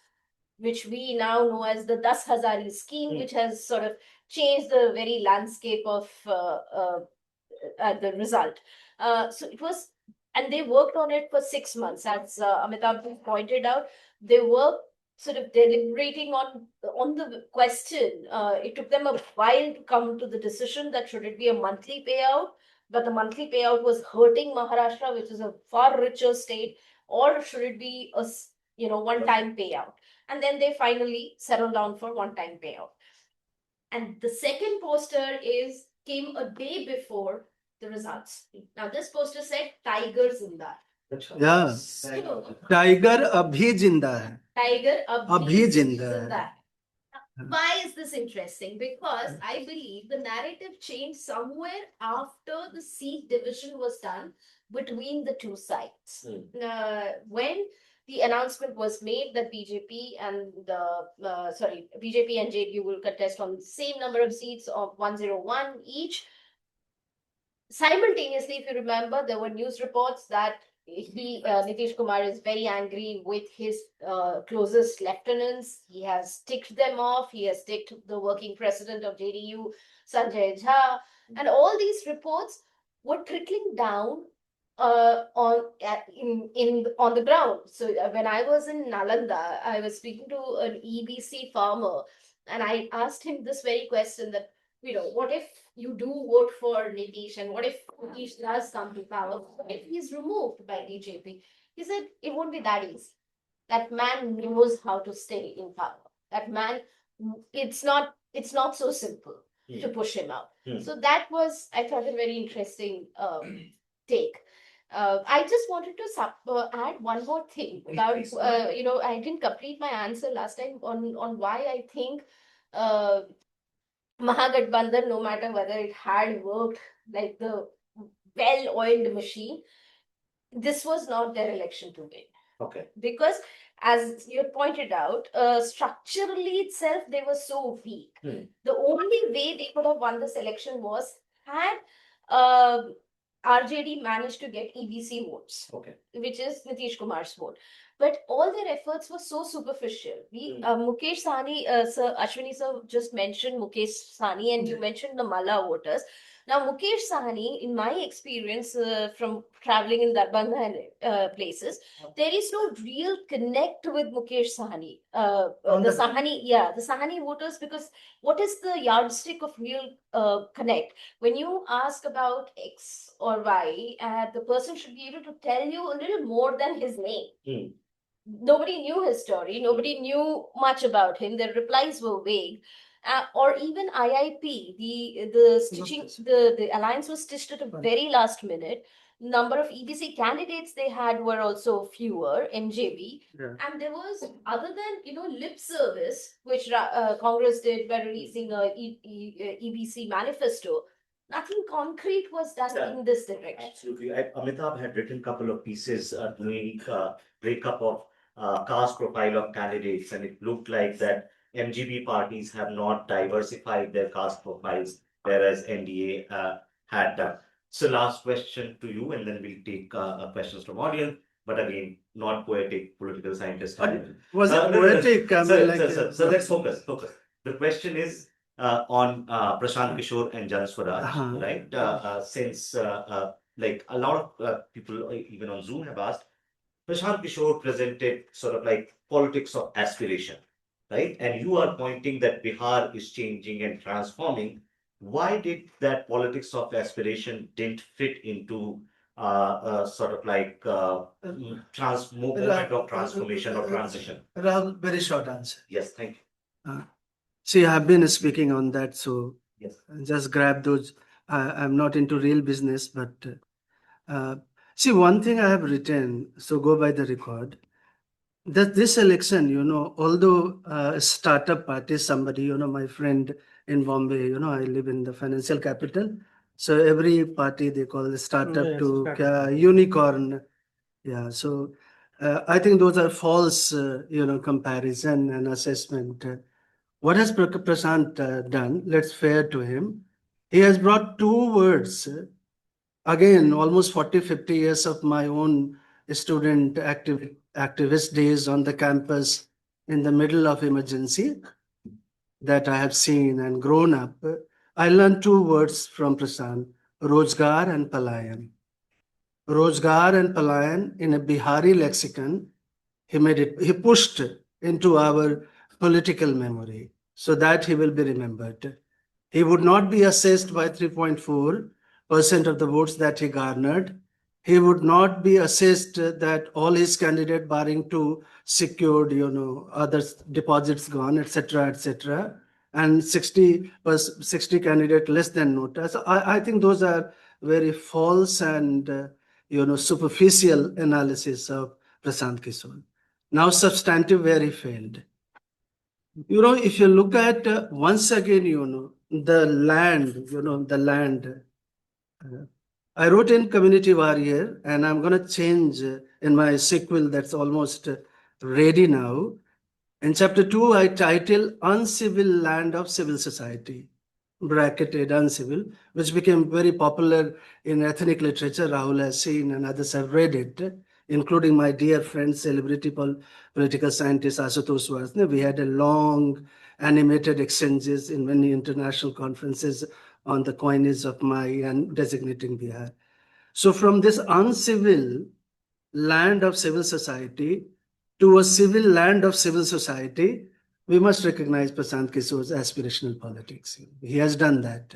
which we now know as the 10,000 scheme, which has sort of changed the very landscape of the result. So it was, and they worked on it for 6 months, as Amitabh pointed out. They worked sort of deliberating on the question. It took them a while to come to the decision that should it be a monthly payout, but the monthly payout was hurting Maharashtra, which is a far richer state, or should it be a one-time payout? And then they finally settled down for one-time payout. And the second poster came a day before the results. Now this poster said Tiger Zinda. Yeah. Tiger abhi jinda hai. Tiger Abhi jinda hai. Why is this interesting? Because I believe the narrative changed somewhere after the seat division was done between the two sides. When the announcement was made that BJP and JDU will contest on the same number of seats of 101 each. Simultaneously, if you remember, there were news reports that Nitish Kumar is very angry with his closest lieutenants. He has ticked them off. He has ticked the working president of JDU, Sanjay Jha, and all these reports were trickling down on the ground. So when I was in Nalanda, I was speaking to an EBC farmer, and I asked him this very question that, what if you do vote for Nitish, and what if Nitish does come to power? What if he's removed by BJP? He said it won't be that easy. That man knows how to stay in power. That man, it's not so simple to push him out. So that was, I thought, a very interesting take. I just wanted to add one more thing about, I didn't complete my answer last time on why I think Mahagathbandhan, no matter whether it had worked like the well-oiled machine, this was not their election to win. Okay. Because, as you pointed out, structurally itself, they were so weak. The only way they could have won this election was had RJD managed to get EBC votes, which is Nitish Kumar's vote. But all their efforts were so superficial. Mukesh Sahni, Sir Ashwini sir just mentioned Mukesh Sahni, and you mentioned the Malla voters. Now, Mukesh Sahni, in my experience from traveling in Darbhanga and places, there is no real connect with Mukesh Sahni. The Sahani voters, because what is the yardstick of real connect? When you ask about X or Y, the person should be able to tell you a little more than his name. Nobody knew his story. Nobody knew much about him. Their replies were vague. Or even IIP, the alliance was stitched at a very last minute. number of EBC candidates they had were also fewer, MJB. Yeah. And there was, other than, lip service, which Congress did by releasing a EBC manifesto, nothing concrete was done Yeah. in this direction. Absolutely. Amitabh had written a couple of pieces doing breakup of caste profile of candidates, and it looked like that MGB parties have not diversified their caste profiles, whereas NDA had done. So last question to you, and then we'll take questions from audience. But again, not poetic, political scientist. Was it No, no, no. poetic? I mean, like, So let's focus. The question is on Prashant Kishore and Jan Swaraj, Uh-huh. right? Since like a lot of people, even on Zoom, have asked, Prashant Kishore presented sort of like politics of aspiration, right? And you are pointing that Bihar is changing and transforming. Why did that politics of aspiration didn't fit into sort of like movement of transformation or transition? Rahul, very short answer. Yes, thank you. See, I've been speaking on that, so Yes. just grab those. I'm not into real business, but see, one thing I have written, so go by the record, that this election, although a startup party, somebody, my friend in Bombay, I live in the financial capital. So every party they call the startup Yes, to startup. unicorn. Yeah, so I think those are false, comparison and assessment. What has Prashant done? Let's fair to him. He has brought two words. Again, almost 40, 50 years of my own student activist days on the campus in the middle of emergency that I have seen and grown up. I learned two words from Prashant, Rozgar and Palayan. Rozgar and Palayan in a Bihari lexicon, he pushed into our political memory so that he will be remembered. He would not be assessed by 3.4% of the votes that he garnered. He would not be assessed that all his candidate barring two secured, other deposits gone, etc., etc., and 60 candidate less than Nota. So I think those are very false and superficial analysis of Prashant Kishore. Now substantive where he failed. If you look at once again, the land. I wrote in Community Warrior, and I'm going to change in my sequel that's almost ready now. In chapter 2, I title Uncivil Land of Civil Society, bracketed uncivil, which became very popular in ethnic literature. Rahul has seen and others have read it, including my dear friend, celebrity political scientist Ashutosh Varsne. We had a long animated exchanges in many international conferences on the coinage of my and designating Bihar. So from this uncivil land of civil society to a civil land of civil society, we must recognize Prashant Kishore's aspirational politics. He has done that.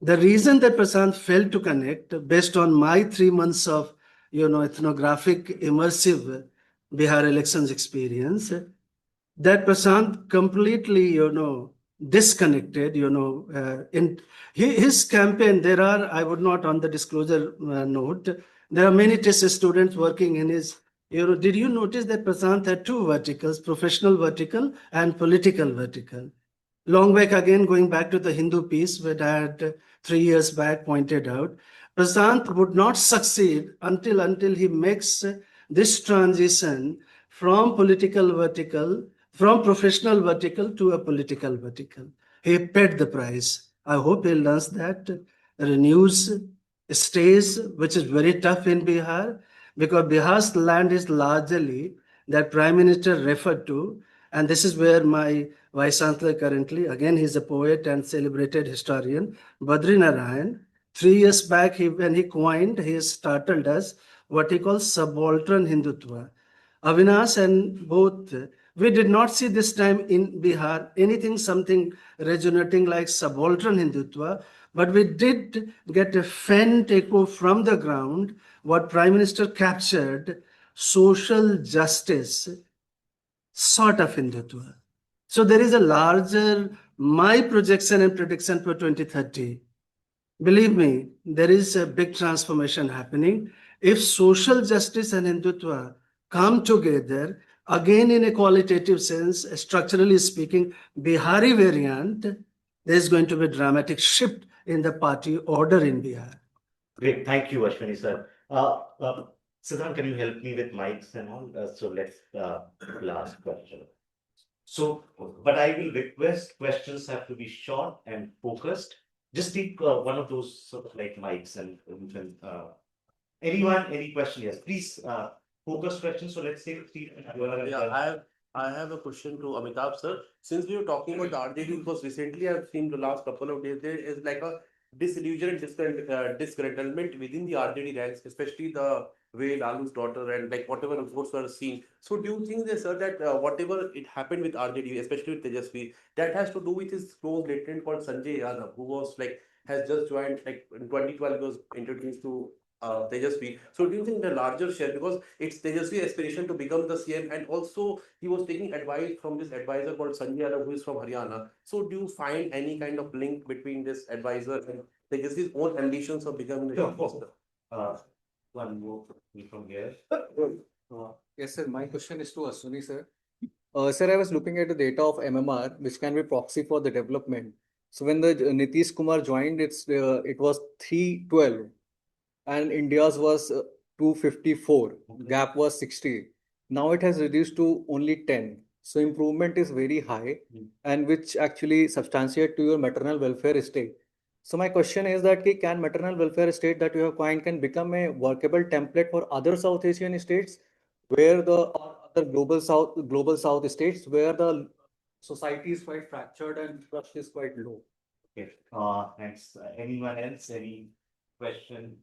The reason that Prashant failed to connect, based on my 3 months of, ethnographic, immersive Bihar elections experience, that Prashant completely, disconnected, in his campaign, I would not on the disclosure note, there are many test students working in his, did you notice that Prashant had two verticals, professional vertical and political vertical? Long back again, going back to the Hindu piece that I had 3 years back pointed out, Prashant would not succeed until he makes this transition from political vertical, from professional vertical to a political vertical. He paid the price. I hope he learns that, renews, stays, which is very tough in Bihar, because Bihar's land is largely that Prime Minister referred to, and this is where my Vice Chancellor currently, again, he's a poet and celebrated historian, Badri Narayan. 3 years back, when he coined, he startled us, what he calls subaltern Hindutva. Avinash and both, we did not see this time in Bihar something resonating like subaltern Hindutva, but we did get a faint echo from the ground, what Prime Minister captured, social justice, sort of Hindutva. So there is a larger, my projection and prediction for 2030. Believe me, there is a big transformation happening. If social justice and Hindutva come together, again in a qualitative sense, structurally speaking, Bihari variant, there is going to be a dramatic shift in the party order in Bihar. Great. Thank you, Ashwini sir. Siddharth, can you help me with mics and all? So let's last question. So, but I will request questions have to be short and focused. Just take one of those sort of like mics and you can, anyone, any question? Yes, please, focus questions. So let's take Stephen. Yeah, I have a question to Amitabh sir. Since we were talking about the RJD, because recently I've seen the last couple of days there is like a disillusion and disgruntlement within the RJD ranks, especially the way Lalu's daughter and like whatever reports were seen. So do you think that sir that whatever it happened with RJD, especially with Tejasvi, that has to do with his close lieutenant called Sanjay Yadav, who was like has just joined like in 2012 was introduced to Tejasvi. So do you think the larger share because it's Tejasvi's aspiration to become the CM, and also he was taking advice from this advisor called Sanjay Yadav, who is from Haryana. So do you find any kind of link between this advisor and Tejasvi's own ambitions of becoming the Sure. chief minister? One more from here. Yes, sir. My question is to Ashwini, sir. Sir, I was looking at the data of MMR, which can be proxy for the development. So when the Nitish Kumar joined, it was 312, and India's was 254. Gap was 60. Now it has reduced to only 10. So improvement is very high, and which actually substantiate to your maternal welfare state. So my question is that can maternal welfare state that you have coined can become a workable template for other South Asian states where the or other global south states where the society is quite fractured and trust is quite low. Okay, thanks. Anyone else? Any question?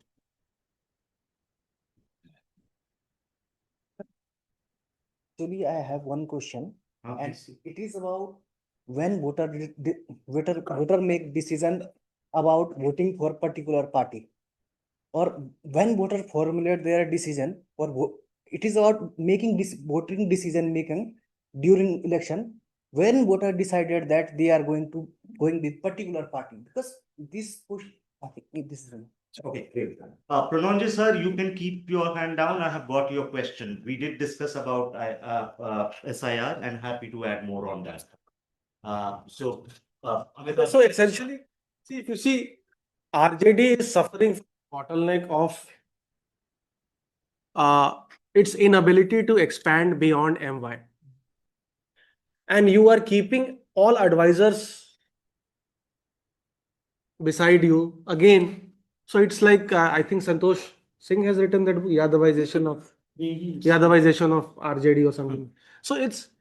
Actually, I have one question, and Please. it is about when voter make decision about voting for particular party, or when voter formulate their decision, or it is about making this voting decision making during election when voter decided that they are going with particular party because this push. I think this is wrong. Okay, great. Pranonji sir, you can keep your hand down. I have got your question. We did discuss about SIR and happy to add more on that. Amitabh, So essentially, see, if you see, RJD is suffering from bottleneck of its inability to expand beyond MY. And you are keeping all advisors beside you again. So it's like I think Santosh Singh has written that Yadavization of RJD or something. So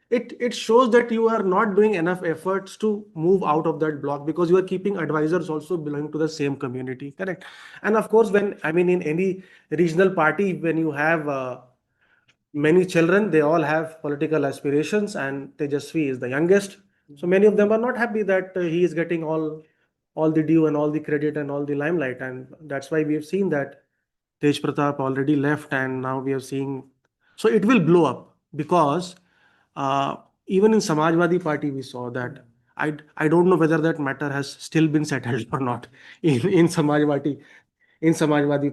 it shows that you are not doing enough efforts to move out of that block because you are keeping advisors also belonging to the same community, correct? And of course, when I mean in any regional party, when you have many children, they all have political aspirations, and Tejasvi is the youngest. So many of them are not happy that he is getting all the due and all the credit and all the limelight, and that's why we have seen that Tej Pratap already left, and now we are seeing. So it will blow up because even in Samajwadi Party we saw that. I don't know whether that matter has still been settled or not in Samajwadi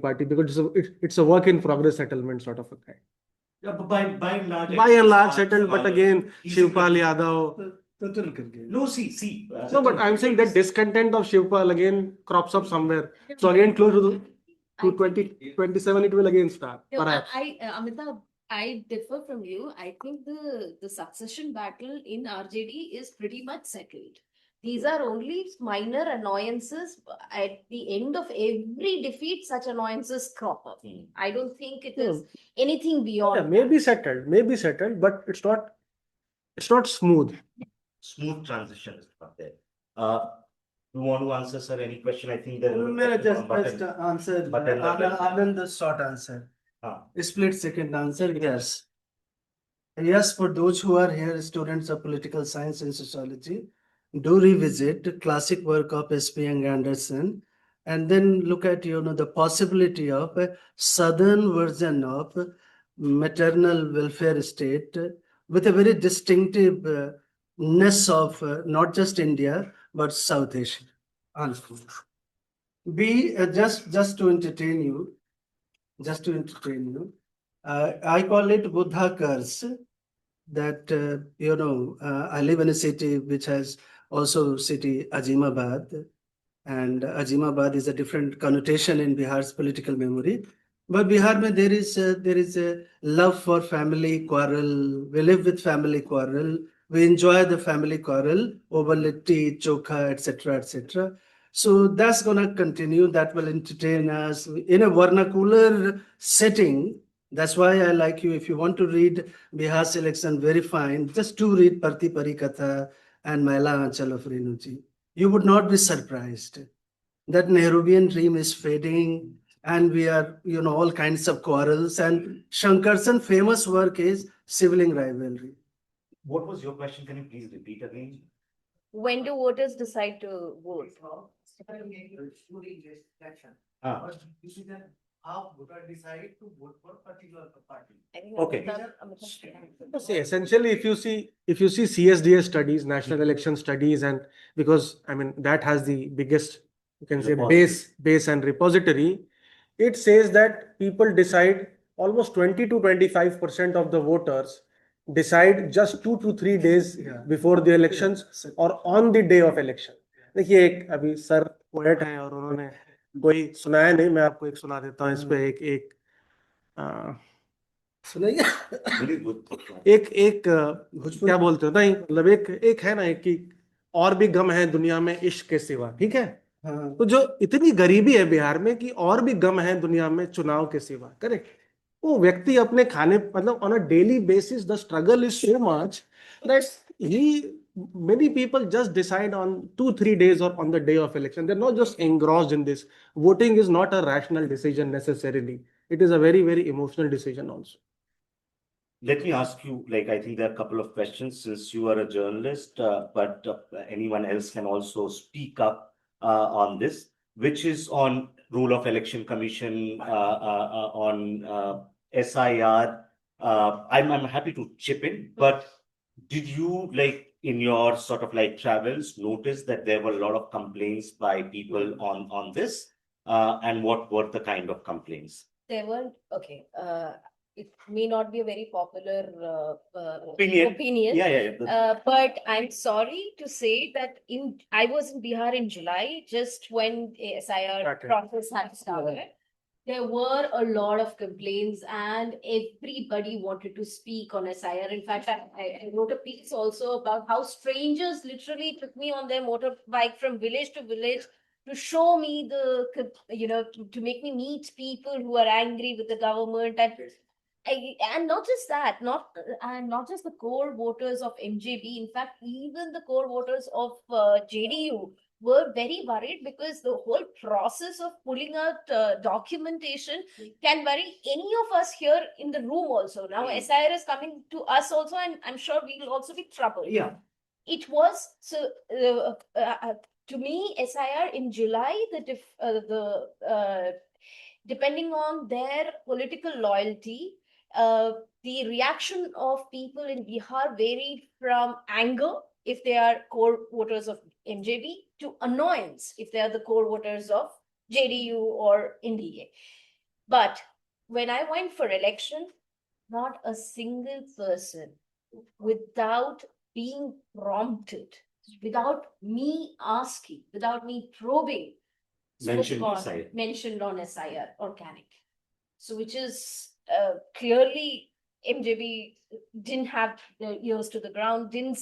Party because it's a work in progress settlement sort of a kind. yeah, but by and large, By and large settled, but again, Shivpal Yadav. No, see. No, but I'm saying that discontent of Shivpal again crops up somewhere. So again, close to 2027, it will again start. No, Perhaps. Amitabh, I differ from you. I think the succession battle in RJD is pretty much settled. These are only minor annoyances. At the end of every defeat, such annoyances crop up. I don't think it is anything beyond. Yeah, maybe settled, but it's not smooth. Smooth transition is not there. You want to answer, sir, any question? I think there May I just answer Anand short answer. Split second answer, yes. Yes, for those who are here, students of political science and sociology, do revisit classic work of S.P. and Anderson, and then look at the possibility of a southern version of maternal welfare state with a very distinctiveness of not just India but South Asia. B, just to entertain you, I call it Buddha curse. That I live in a city which has also city Azimabad, and Azimabad is a different connotation in Bihar's political memory. But Bihar mein there is a love for family quarrel. We live with family quarrel. We enjoy the family quarrel over litti, chokha, etc., etc. So that's gonna continue. That will entertain us in a vernacular setting. That's why I like you. If you want to read Bihar's election, very fine. Just to read Parti Parikatha and Maila Anchal of Renuji. You would not be surprised that Nehruvian dream is fading and we are, all kinds of quarrels. And Shankarson's famous work is Sibling Rivalry. What was your question? Can you please repeat again? When do voters decide to vote? Ah. How voter decide to vote for particular party. I think Okay. See, essentially, if you see CSDS studies, national election studies, and because I mean that has the biggest, you can say, base and repository, it says that people decide almost 20 to 25% of the voters decide just 2 to 3 days before the elections or on the day of election. देखिए एक अभी sir poet हैं और उन्होंने कोई सुनाया नहीं, मैं आपको एक सुना देता हूँ इस पे एक सुनाइए एक क्या बोलते हो नहीं, मतलब एक है ना, एक कि और भी गम है दुनिया में इश्क के सिवा, ठीक है। हाँ। तो जो इतनी गरीबी है बिहार में कि और भी गम है दुनिया में चुनाव के सिवा, करेक्ट। वो व्यक्ति अपने खाने, मतलब on a daily basis the struggle is so much that he many people just decide on 2-3 days or on the day of election. They're not just engrossed in this. Voting is not a rational decision necessarily. It is a very, very emotional decision also. Let me ask you, I think there are a couple of questions since you are a journalist, but anyone else can also speak up on this, which is on role of election commission, on SIR. I'm happy to chip in, but did you, in your sort of travels, notice that there were a lot of complaints by people on this? And what were the kind of complaints? There weren't, okay. It may not be a very popular Opinion. Yeah. but I'm sorry to say that I was in Bihar in July, just when SIR process had started. There were a lot of complaints and everybody wanted to speak on SIR. In fact, I wrote a piece also about how strangers literally took me on their motorbike from village to village to show me to make me meet people who are angry with the government. And not just that, not just the core voters of MJB. In fact, even the core voters of JDU were very worried because the whole process of pulling out documentation can worry any of us here in the room also. Now, SIR is coming to us also, and I'm sure we will also be troubled. Yeah. It was so. To me, SIR in July, depending on their political loyalty, the reaction of people in Bihar varied from anger if they are core voters of MJB to annoyance if they are the core voters of JDU or NDA. But when I went for election, not a single person, without being prompted, without me asking, without me probing, mentioned on SIR organic. So which is clearly MJB didn't have the ears to the ground, didn't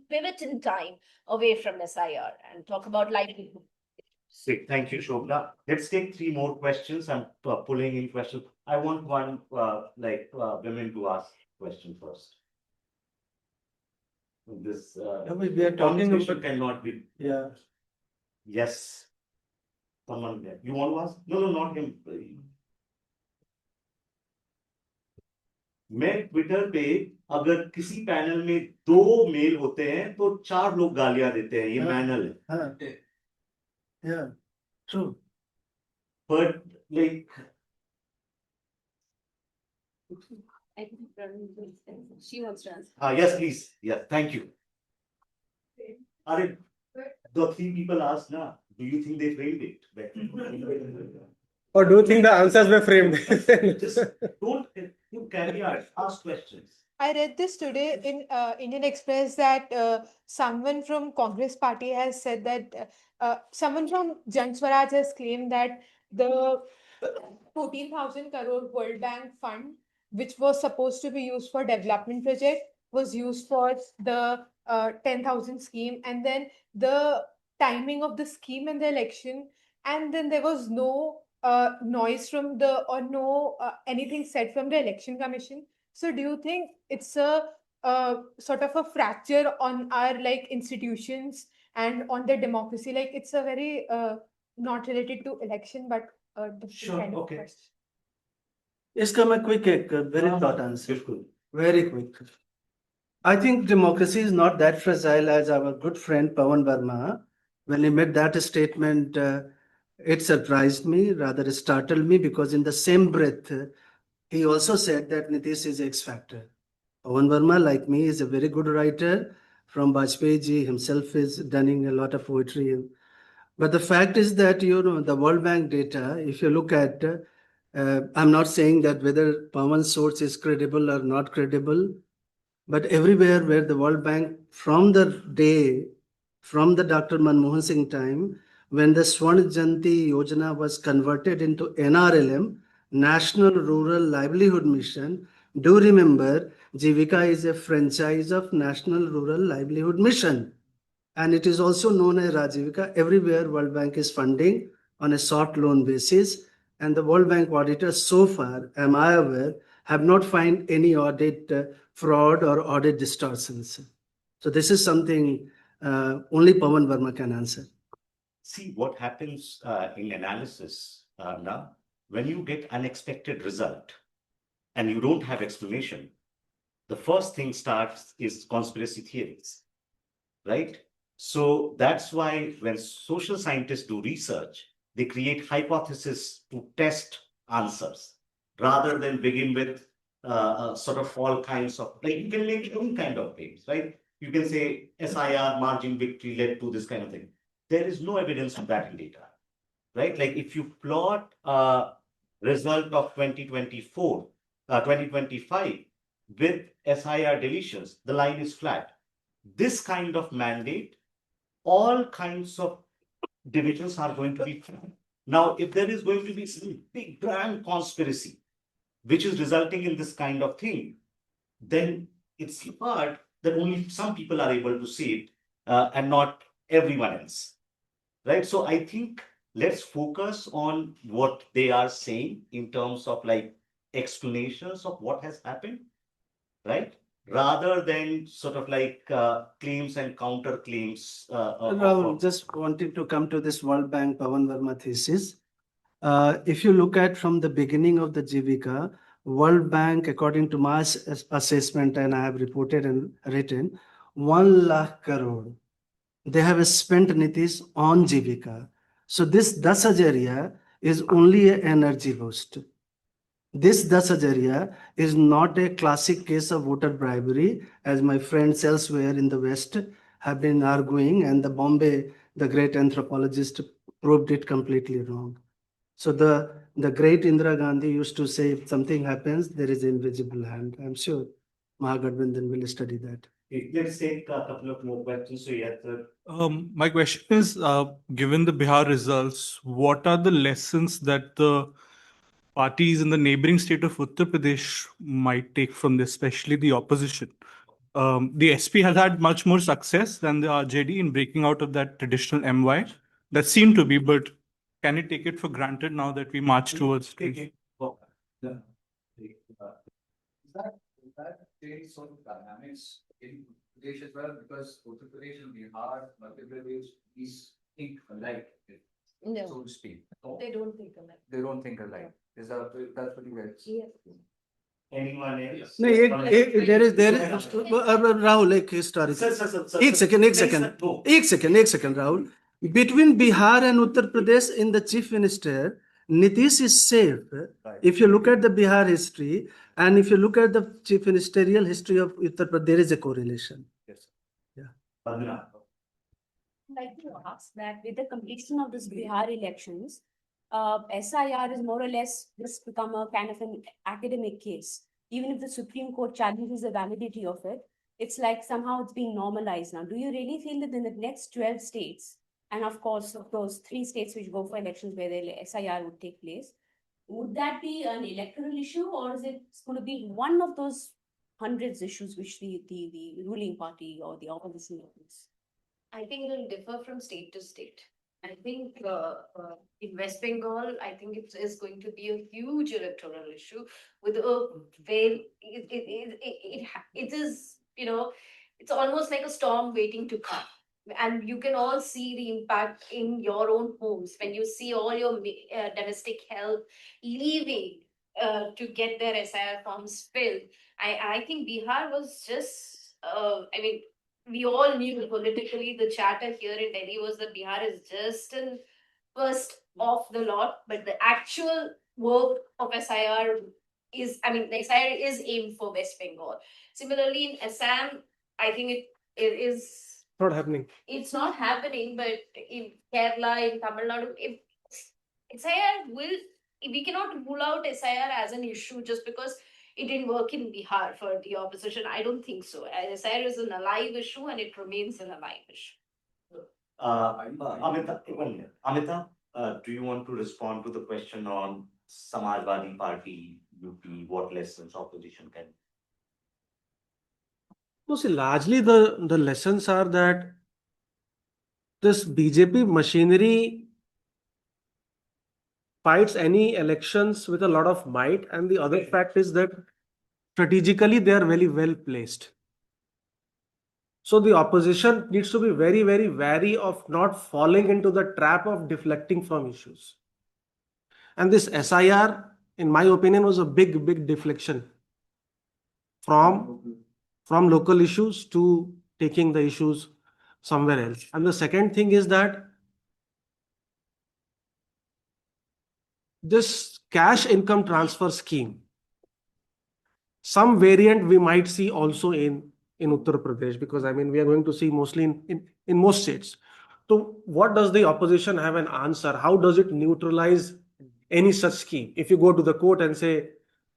pivot in time away from SIR and talk about livelihood. Thank you, Shobna. Let's take 3 more questions. I'm pulling in questions. I want one women to ask question first. This we are talking about cannot be. Yeah. Yes. Someone there. You want to ask? No, not him. मैं Twitter पे अगर किसी panel में 2 mail होते हैं तो 4 लोग गालियां देते हैं, ये पैनल है. Yeah, true. But I think she wants to answer. yes, please. Yeah, thank you. The 3 people asked now. Do you think they framed it better? Or do you think the answers were framed? Just don't carry on. Ask questions. I read this today in Indian Express that someone from Congress party has said that someone from Jan Swaraj has claimed that the 14,000 crore World Bank fund, which was supposed to be used for development project, was used for the 10,000 scheme, and then the timing of the scheme and the election, and then there was no noise from the or no anything said from the election commission. So do you think it's a sort of a fracture on our like institutions and on the democracy? Like it's a very not related to election, but a different Sure, kind of okay. question. इसका मैं quick एक very short answer. Very quick. I think democracy is not that fragile as our good friend Pawan Verma. When he made that statement, it surprised me, rather startled me, because in the same breath, he also said that Nitish is X factor. Pawan Verma, like me, is a very good writer. From Bajpayee ji himself is dunning a lot of poetry. But the fact is that, the World Bank data, if you look at, I'm not saying that whether Pawan's source is credible or not credible, but everywhere where the World Bank, from the Dr. Manmohan Singh time, when the Swarn Jayanti Yojana was converted into NRLM, National Rural Livelihood Mission, do remember, Jivika is a franchise of National Rural Livelihood Mission. And it is also known as Rajivika. Everywhere World Bank is funding on a short loan basis. And the World Bank auditors so far, am I aware, have not found any audit fraud or audit distortions. So this is something only Pawan Verma can answer. See what happens in analysis now, when you get unexpected result and you don't have explanation, the first thing starts is conspiracy theories, right? So that's why when social scientists do research, they create hypotheses to test answers rather than begin with sort of all kinds of, like you can make any kind of claims, right? You can say SIR margin victory led to this kind of thing. There is no evidence of that in data, right? Like if you plot result of 2024, 2025 with SIR deletions, the line is flat. This kind of mandate, all kinds of divisions are going to be flat. Now, if there is going to be some big grand conspiracy, which is resulting in this kind of thing, then it's hard that only some people are able to see it and not everyone else, right? So I think let's focus on what they are saying in terms of like explanations of what has happened, right? Rather than sort of like claims and counter claims. Rahul, just wanting to come to this World Bank Pawan Verma thesis. If you look at from the beginning of the Jivika, World Bank, according to my assessment, and I have reported and written, 1 lakh crore. They have spent Nitish on Jivika. So this 10,000 is only an energy boost. This 10,000 is not a classic case of voter bribery, as my friends elsewhere in the West have been arguing, and the Bombay, the great anthropologist, proved it completely wrong. So the great Indira Gandhi used to say, if something happens, there is an invisible hand. I'm sure Mahagadbandhan will study that. Let's take a couple of more questions. So yeah, My question is, given the Bihar results, what are the lessons that the parties in the neighboring state of Uttar Pradesh might take from this, especially the opposition? The SP has had much more success than the RJD in breaking out of that traditional MY. That seemed to be, but can you take it for granted now that we march towards? That change some dynamics in Pradesh as well, because Uttar Pradesh and Bihar, Madhya Pradesh, these think alike, No, so to speak. they don't think alike. They don't think alike. Is that that's what you guys? Yes. anyone else? No, there is Rahul, like historical. Sir, एक second, Rahul. Between Bihar and Uttar Pradesh, in the chief minister, Nitish is safe. If you look at the Bihar history and if you look at the chief ministerial history of Uttar Pradesh, there is a correlation. Yes. Yeah. Padma. Like to ask that with the completion of this Bihar elections, SIR is more or less just become a kind of an academic case. Even if the Supreme Court challenges the validity of it, it's like somehow it's being normalized now. Do you really feel that in the next 12 states, and of course, of those 3 states which go for elections where the SIR would take place, would that be an electoral issue, or is it going to be one of those hundreds issues which the ruling party or the opposition wants? I think it'll differ from state to state. I think in West Bengal, I think it is going to be a huge electoral issue with a very, it is, it's almost like a storm waiting to come. And you can all see the impact in your own homes when you see all your domestic help leaving to get their SIR forms filled. I think Bihar was just, I mean, we all knew politically the chatter here in Delhi was that Bihar is just in first off the lot, but the actual work of SIR is, I mean, the SIR is aimed for West Bengal. Similarly, in Assam, I think it is Not happening. it's not happening, but in Kerala, in Tamil Nadu, if SIR will, we cannot rule out SIR as an issue just because it didn't work in Bihar for the opposition. I don't think so. SIR is an alive issue and it remains an alive issue. Amita, do you want to respond to the question on Samajwadi Party, UP, what lessons opposition can? No, see, largely the lessons are that this BJP machinery fights any elections with a lot of might, and the other fact is that strategically they are very well placed. So the opposition needs to be very, very wary of not falling into the trap of deflecting from issues. And this SIR, in my opinion, was a big deflection from local issues to taking the issues somewhere else. And the second thing is that this cash income transfer scheme, some variant we might see also in Uttar Pradesh, because I mean, we are going to see mostly in most states. So what does the opposition have an answer? How does it neutralize any such scheme? If you go to the court and say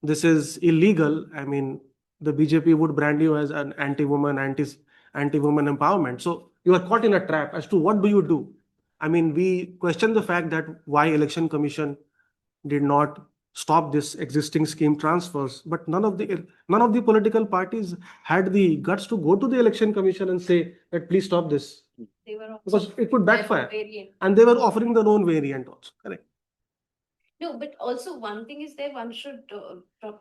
this is illegal, I mean, the BJP would brand you as an anti-woman empowerment. So you are caught in a trap as to what do you do? I mean, we question the fact that why Election Commission did not stop this existing scheme transfers, but none of the political parties had the guts to go to the Election Commission and say that please stop this, They were because it would backfire. variant. And they were offering their own variant also. Correct. No, but also one thing is there, one should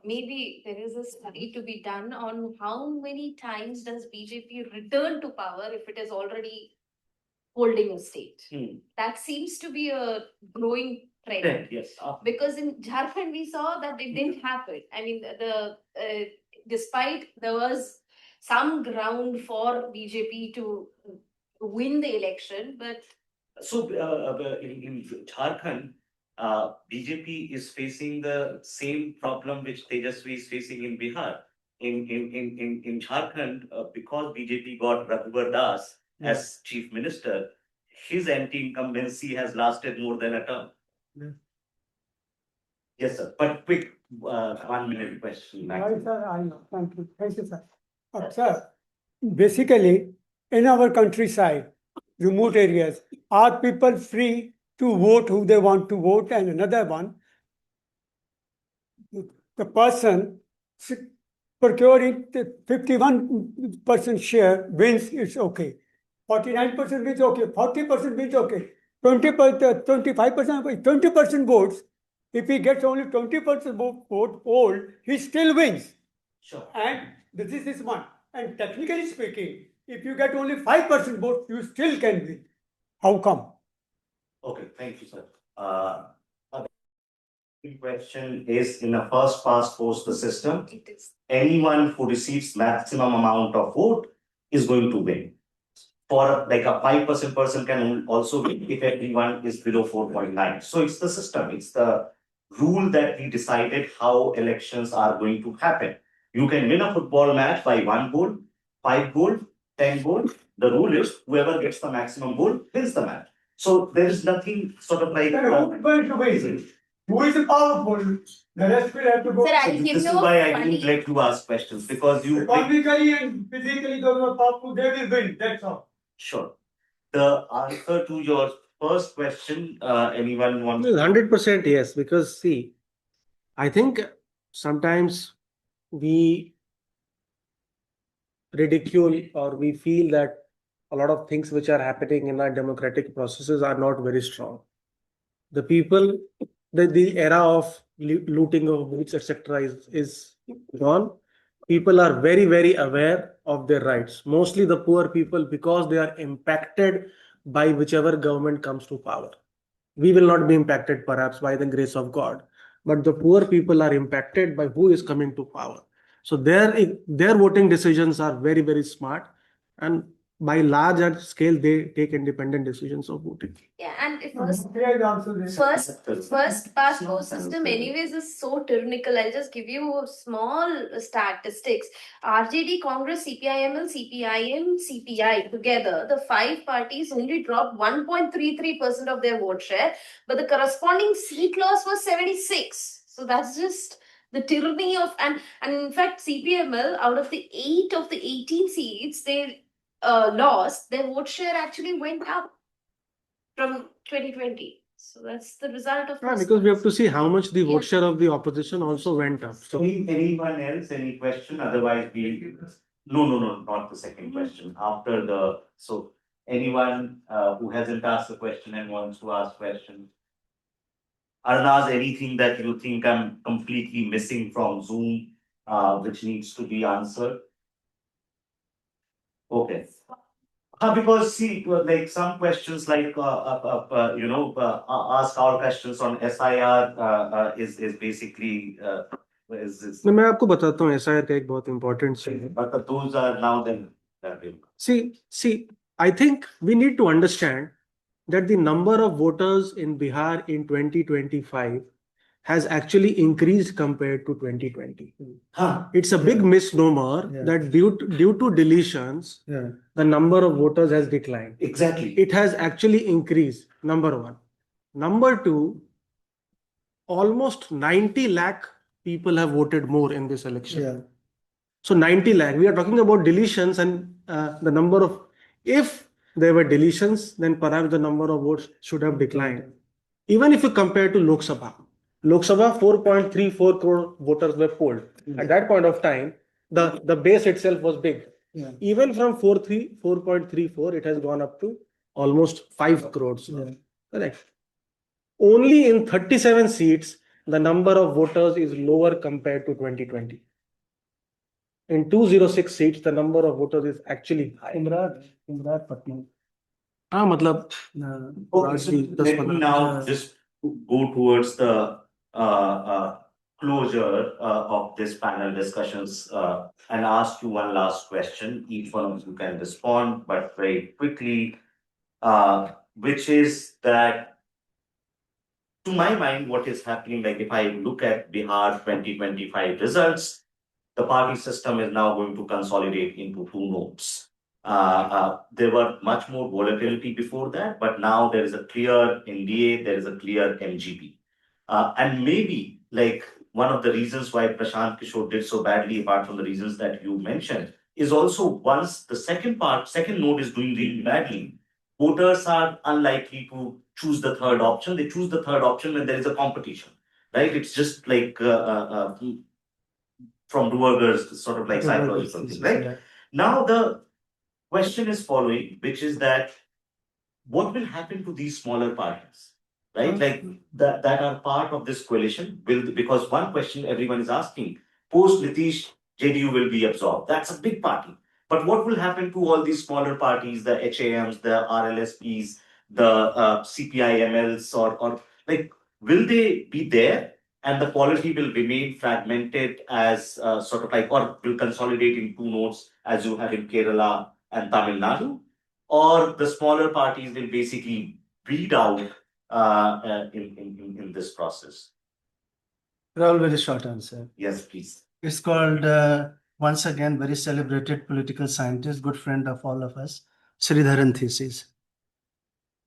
maybe there is a study to be done on how many times does BJP return to power if it is already holding a state. That seems to be a growing trend. Yes. Because in Jharkhand we saw that it didn't happen. I mean, despite there was some ground for BJP to win the election, but So in Jharkhand, BJP is facing the same problem which Tejasvi is facing in Bihar. In Jharkhand, because BJP got Raghubar Das as chief minister, his anti-incumbency has lasted more than a term. Yes, sir. But quick, 1 minute question. Right, sir, I know. Thank you. Thank you, sir. Sir, basically, in our countryside, remote areas, are people free to vote who they want to vote? And another one, the person procuring the 51% share wins, it's okay. 49% wins, okay. 40% wins, okay. 25%, 20% votes. If he gets only 20% vote poll, he still wins. Sure. And this is one. And technically speaking, if you get only 5% vote, you still can win. How come? Okay, thank you, sir. The question is, in a first past post the system, it is. anyone who receives maximum amount of vote is going to win. For like a 5% person can also win if everyone is below 4.9. So it's the system, it's the rule that we decided how elections are going to happen. You can win a football match by 1 goal, 5 goals, 10 gold. The rule is whoever gets the maximum gold wins the match. So there is nothing sort of like. Then who is going to win? Who is powerful? The rest will have to go. Sir, I'll So give this you is a why I funny- didn't like to ask questions because you. Economically and physically, those who are powerful, they will win. That's all. Sure. The answer to your first question, anyone want? 100% yes, because see, I think sometimes we ridicule or we feel that a lot of things which are happening in our democratic processes are not very strong. The people, the era of looting of booths, etc., is gone. People are very, very aware of their rights. Mostly the poor people, because they are impacted by whichever government comes to power. We will not be impacted perhaps by the grace of God, but the poor people are impacted by who is coming to power. So their voting decisions are very, very smart, and by large scale they take independent decisions of voting. Yeah, and it was Great answer there. first past post system anyways is so tyrannical. I'll just give you small statistics. RJD, Congress, CPIML, CPIM, CPI together, the five parties only dropped 1.33% of their vote share, but the corresponding seat loss was 76. So that's just the tyranny of, and in fact CPML, out of the 8 of the 18 seats they lost, their vote share actually went up from 2020. So that's the result of Yeah, this. because we have to see how much the Yeah. vote share of the opposition also went up. So Anyone else, any question? Otherwise, no, not the second question. After the, so anyone who hasn't asked a question and wants to ask question. Arnaz, anything that you think I'm completely missing from Zoom, which needs to be answered? Okay. Because see, like some questions like ask all questions on SIR is basically is मैं आपको बताता हूँ SIR का एक बहुत important चीज है. but those are now then. See, I think we need to understand that the number of voters in Bihar in 2025 has actually increased compared to 2020. Huh. It's a big misnomer Yeah. that due to deletions, Yeah. the number of voters has declined. Exactly. It has actually increased, number one. Number two, almost 90 lakh people have voted more in this election. Yeah. So 90 lakh, we are talking about deletions and the number of, if there were deletions, then perhaps the number of votes should have declined. Even if you compare to Lok Sabha, 4.34 crore voters were polled. At that point of time, the base itself was big. Yeah. Even from 4.34, it has gone up to almost 5 crores. Yeah. Correct. Only in 37 seats, the number of voters is lower compared to 2020. In 206 seats, the number of voters is actually high. Imrar Patna. हाँ मतलब Okay, so let me now just go towards the closure of this panel discussions and ask you one last question. Each one of you can respond, but very quickly, which is that, to my mind, what is happening, like if I look at Bihar 2025 results, the party system is now going to consolidate into two nodes. There were much more volatility before that, but now there is a clear NDA, there is a clear MGP. And maybe like one of the reasons why Prashant Kishore did so badly, apart from the reasons that you mentioned, is also once the second node is doing really badly, voters are unlikely to choose the third option. They choose the third option when there is a competition, right? It's just like from Duerger's sort of like psychological thing, right? Yeah. Now the question is following, which is that what will happen to these smaller parties, right? Like that are part of this coalition. Because one question everyone is asking, post Nitish, JDU will be absorbed. That's a big party. But what will happen to all these smaller parties, the HAMs, the RLSPs, the CPIMLs, or like, will they be there? And the quality will remain fragmented as sort of like, or will consolidate in two nodes as you have in Kerala and Tamil Nadu, or the smaller parties will basically bleed out in this process? Raul, very short answer. Yes, please. It's called once again, very celebrated political scientist, good friend of all of us, Sridharan thesis.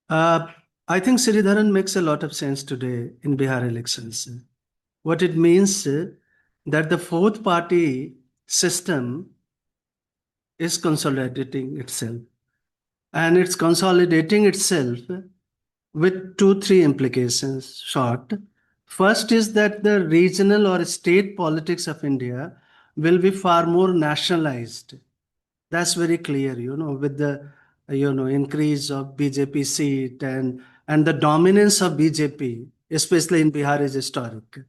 I think Sridharan makes a lot of sense today in Bihar elections. What it means that the fourth party system is consolidating itself. And it's consolidating itself with 2, 3 implications. Short. First is that the regional or state politics of India will be far more nationalized. That's very clear, with the increase of BJP seat and the dominance of BJP, especially in Bihar, is historic.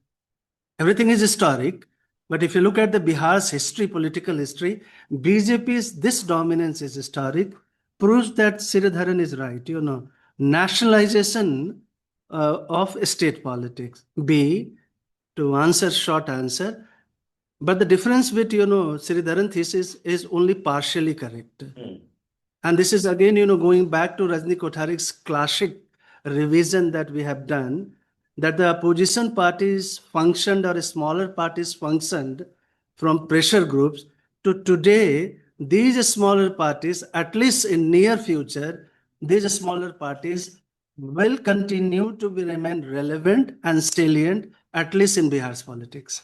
Everything is historic, but if you look at the Bihar's history, political history, BJP's this dominance is historic, proves that Sridharan is right. Nationalization of state politics. B, to answer short answer, but the difference with Sridharan thesis is only partially correct. And this is again going back to Rajni Kotharik's classic revision that we have done, that the opposition parties functioned or smaller parties functioned from pressure groups to today. These smaller parties, at least in near future, these smaller parties will continue to remain relevant and salient, at least in Bihar's politics.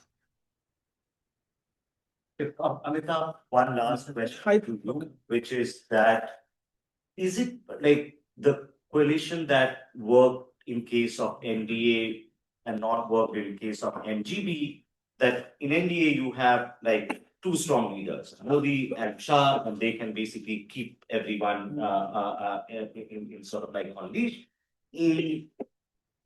Amitabh, one last question to you, which is that, is it like the coalition that worked in case of NDA and not worked in case of NGB, that in NDA you have like 2 strong leaders, Modi and Shah, and they can basically keep everyone in sort of like on leash. In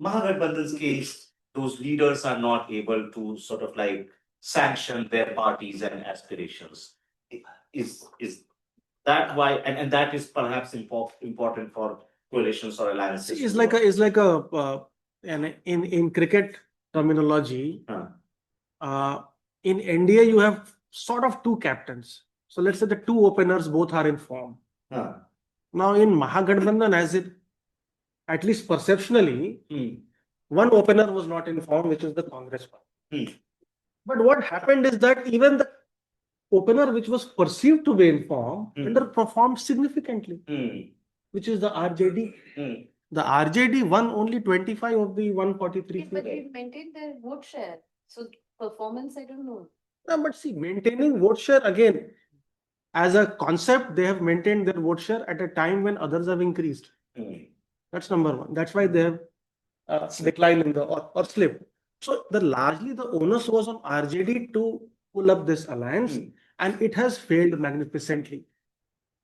Mahagathbandhan's case, those leaders are not able to sort of like sanction their parties and aspirations. Is that why? And that is perhaps important for coalitions or alliances. It's like in cricket terminology. In India, you have sort of 2 captains. So let's say the 2 openers both are in form. Now in Mahagathbandhan, as it at least perceptionally, one opener was not in form, which is the Congress party. But what happened is that even the opener which was perceived to be in form underperformed significantly, which is the RJD. The RJD won only 25 of the 143 But seats. they maintained their vote share. So performance, I don't know. No, but see, maintaining vote share again, as a concept, they have maintained their vote share at a time when others have increased. That's number one. That's why they have declined in the or slipped. So largely the onus was on RJD to pull up this alliance, and it has failed magnificently.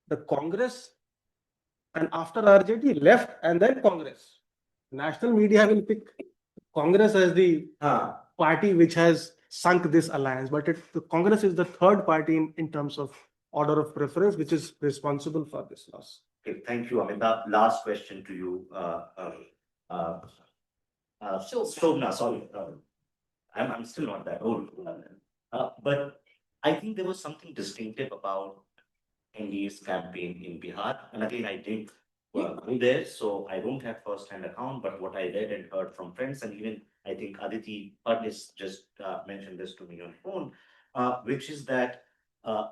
The Congress and after RJD left, and then Congress. National media will pick Congress as the party which has sunk this alliance, but the Congress is the third party in terms of order of preference, which is responsible for this loss. Okay, thank you, Amitabh. Last question to you, Shobna. Sorry, I'm still not that old, but I think there was something distinctive about NDA's campaign in Bihar, and again, I didn't go there, so I don't have first-hand account. But what I read and heard from friends, and even I think Aditi Padnis just mentioned this to me on phone, which is that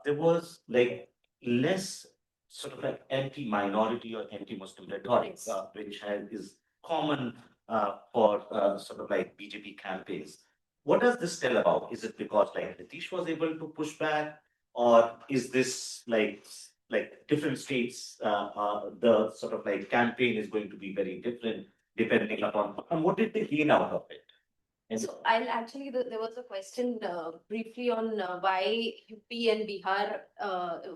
there was like less sort of like anti-minority or anti-Muslim rhetoric, which is common for sort of like BJP campaigns. What does this tell about? Is it because like Nitish was able to push back, or is this like different states? The sort of like campaign is going to be very different depending upon, and what did they gain out of it? So I'll actually, there was a question briefly on why UP and Bihar,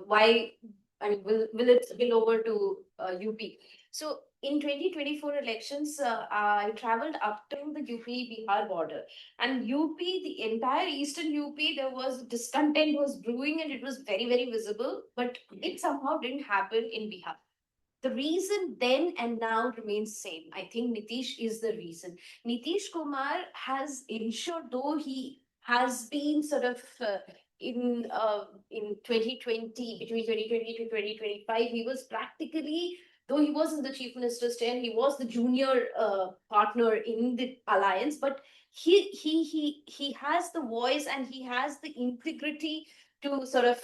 why, I mean, will it spill over to UP? So in 2024 elections, I traveled up to the UP-Bihar border, and UP, the entire eastern UP, there was discontent was brewing, and it was very, very visible, but it somehow didn't happen in Bihar. The reason then and now remains same. I think Nitish is the reason. Nitish Kumar has ensured, though he has been sort of in 2020, between 2020 to 2025, he was practically, though he was in the chief minister's chair, he was the junior partner in the alliance, but he has the voice and he has the integrity to sort of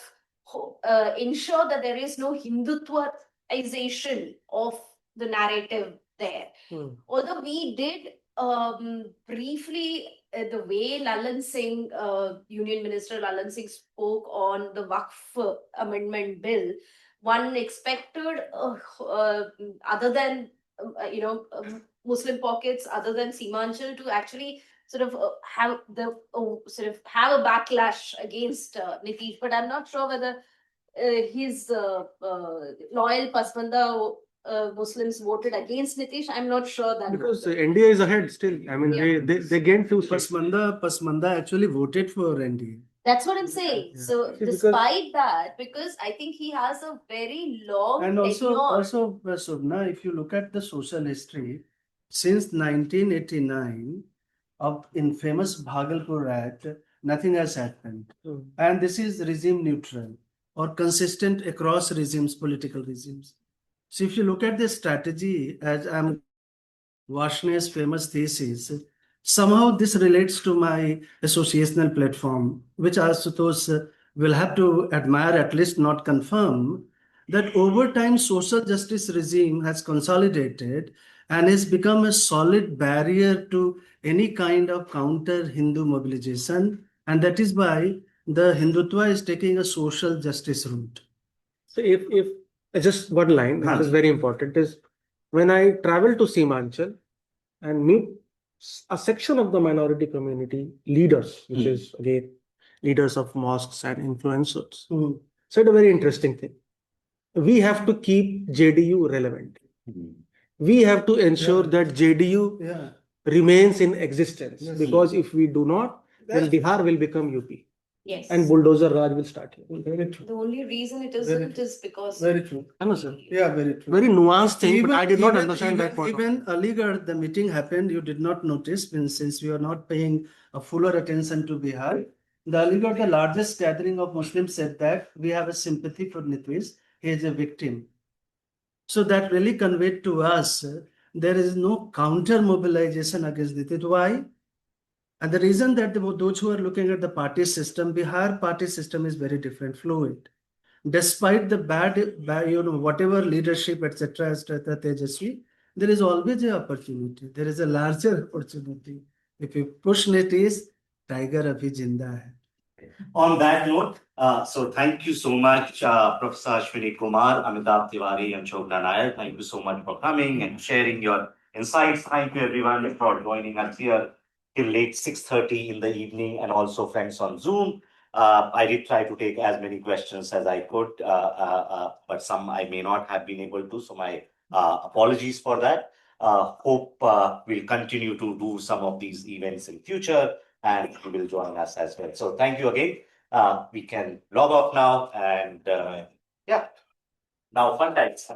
ensure that there is no Hindutvaization of the narrative there. Although we did briefly, the way Lalan Singh, Union Minister Lalan Singh spoke on the Waqf Amendment Bill, one expected, other than Muslim pockets, other than Seemanchal, to actually sort of have a backlash against Nitish. But I'm not sure whether his loyal Pasmanda Muslims voted against Nitish. I'm not sure that Because India is ahead still. I mean, Yeah. they gained 2 seats. Pasmanda actually voted for NDA. That's what I'm saying. Yeah. So See, because- despite that, because I think he has a very long And tenure. also, Subna, if you look at the social history, since 1989, of in famous Bhagalpur Act, nothing has happened. And this is regime neutral or consistent across regimes, political regimes. So if you look at the strategy, as I'm Varshney's famous thesis, somehow this relates to my associational platform, which Asutosh will have to admire, at least not confirm, that over time social justice regime has consolidated and has become a solid barrier to any kind of counter Hindu mobilization, and that is why the Hindutva is taking a social justice route. So if just one line, which is very important, is when I travel to Seemanchal and meet a section of the minority community leaders, which is again leaders of mosques and influencers, said a very interesting thing. We have to keep JDU relevant. We have to ensure that JDU remains in existence, because if we do not, then Bihar will become UP Yes. and bulldozer Raj will start here. Very true. The only reason it isn't is because Very true. I know, sir. Yeah, very true. Very nuanced thing, but I did not Even- understand that point. Even Aligarh, the meeting happened, you did not notice, since we are not paying a fuller attention to Bihar. The Aligarh, the largest gathering of Muslims, said that we have a sympathy for Nitish, he is a victim. So that really conveyed to us there is no counter mobilization against Nitish. Why? And the reason that those who are looking at the party system, Bihar party system is very different, fluid. Despite the bad whatever leadership, etc., Tejasvi, there is always an opportunity. There is a larger opportunity. If you push Nitish, tiger abhi jinda hai. On that note, so thank you so much, Professor Ashwini Kumar, Amitabh Tiwari, and Shobna Nair. Thank you so much for coming and sharing your insights. Thank you everyone for joining us here till late 6:30 in the evening, and also friends on Zoom. I did try to take as many questions as I could, but some I may not have been able to, so my apologies for that. Hope we'll continue to do some of these events in future, and you will join us as well. So thank you again. We can log off now, and yeah, now fun times.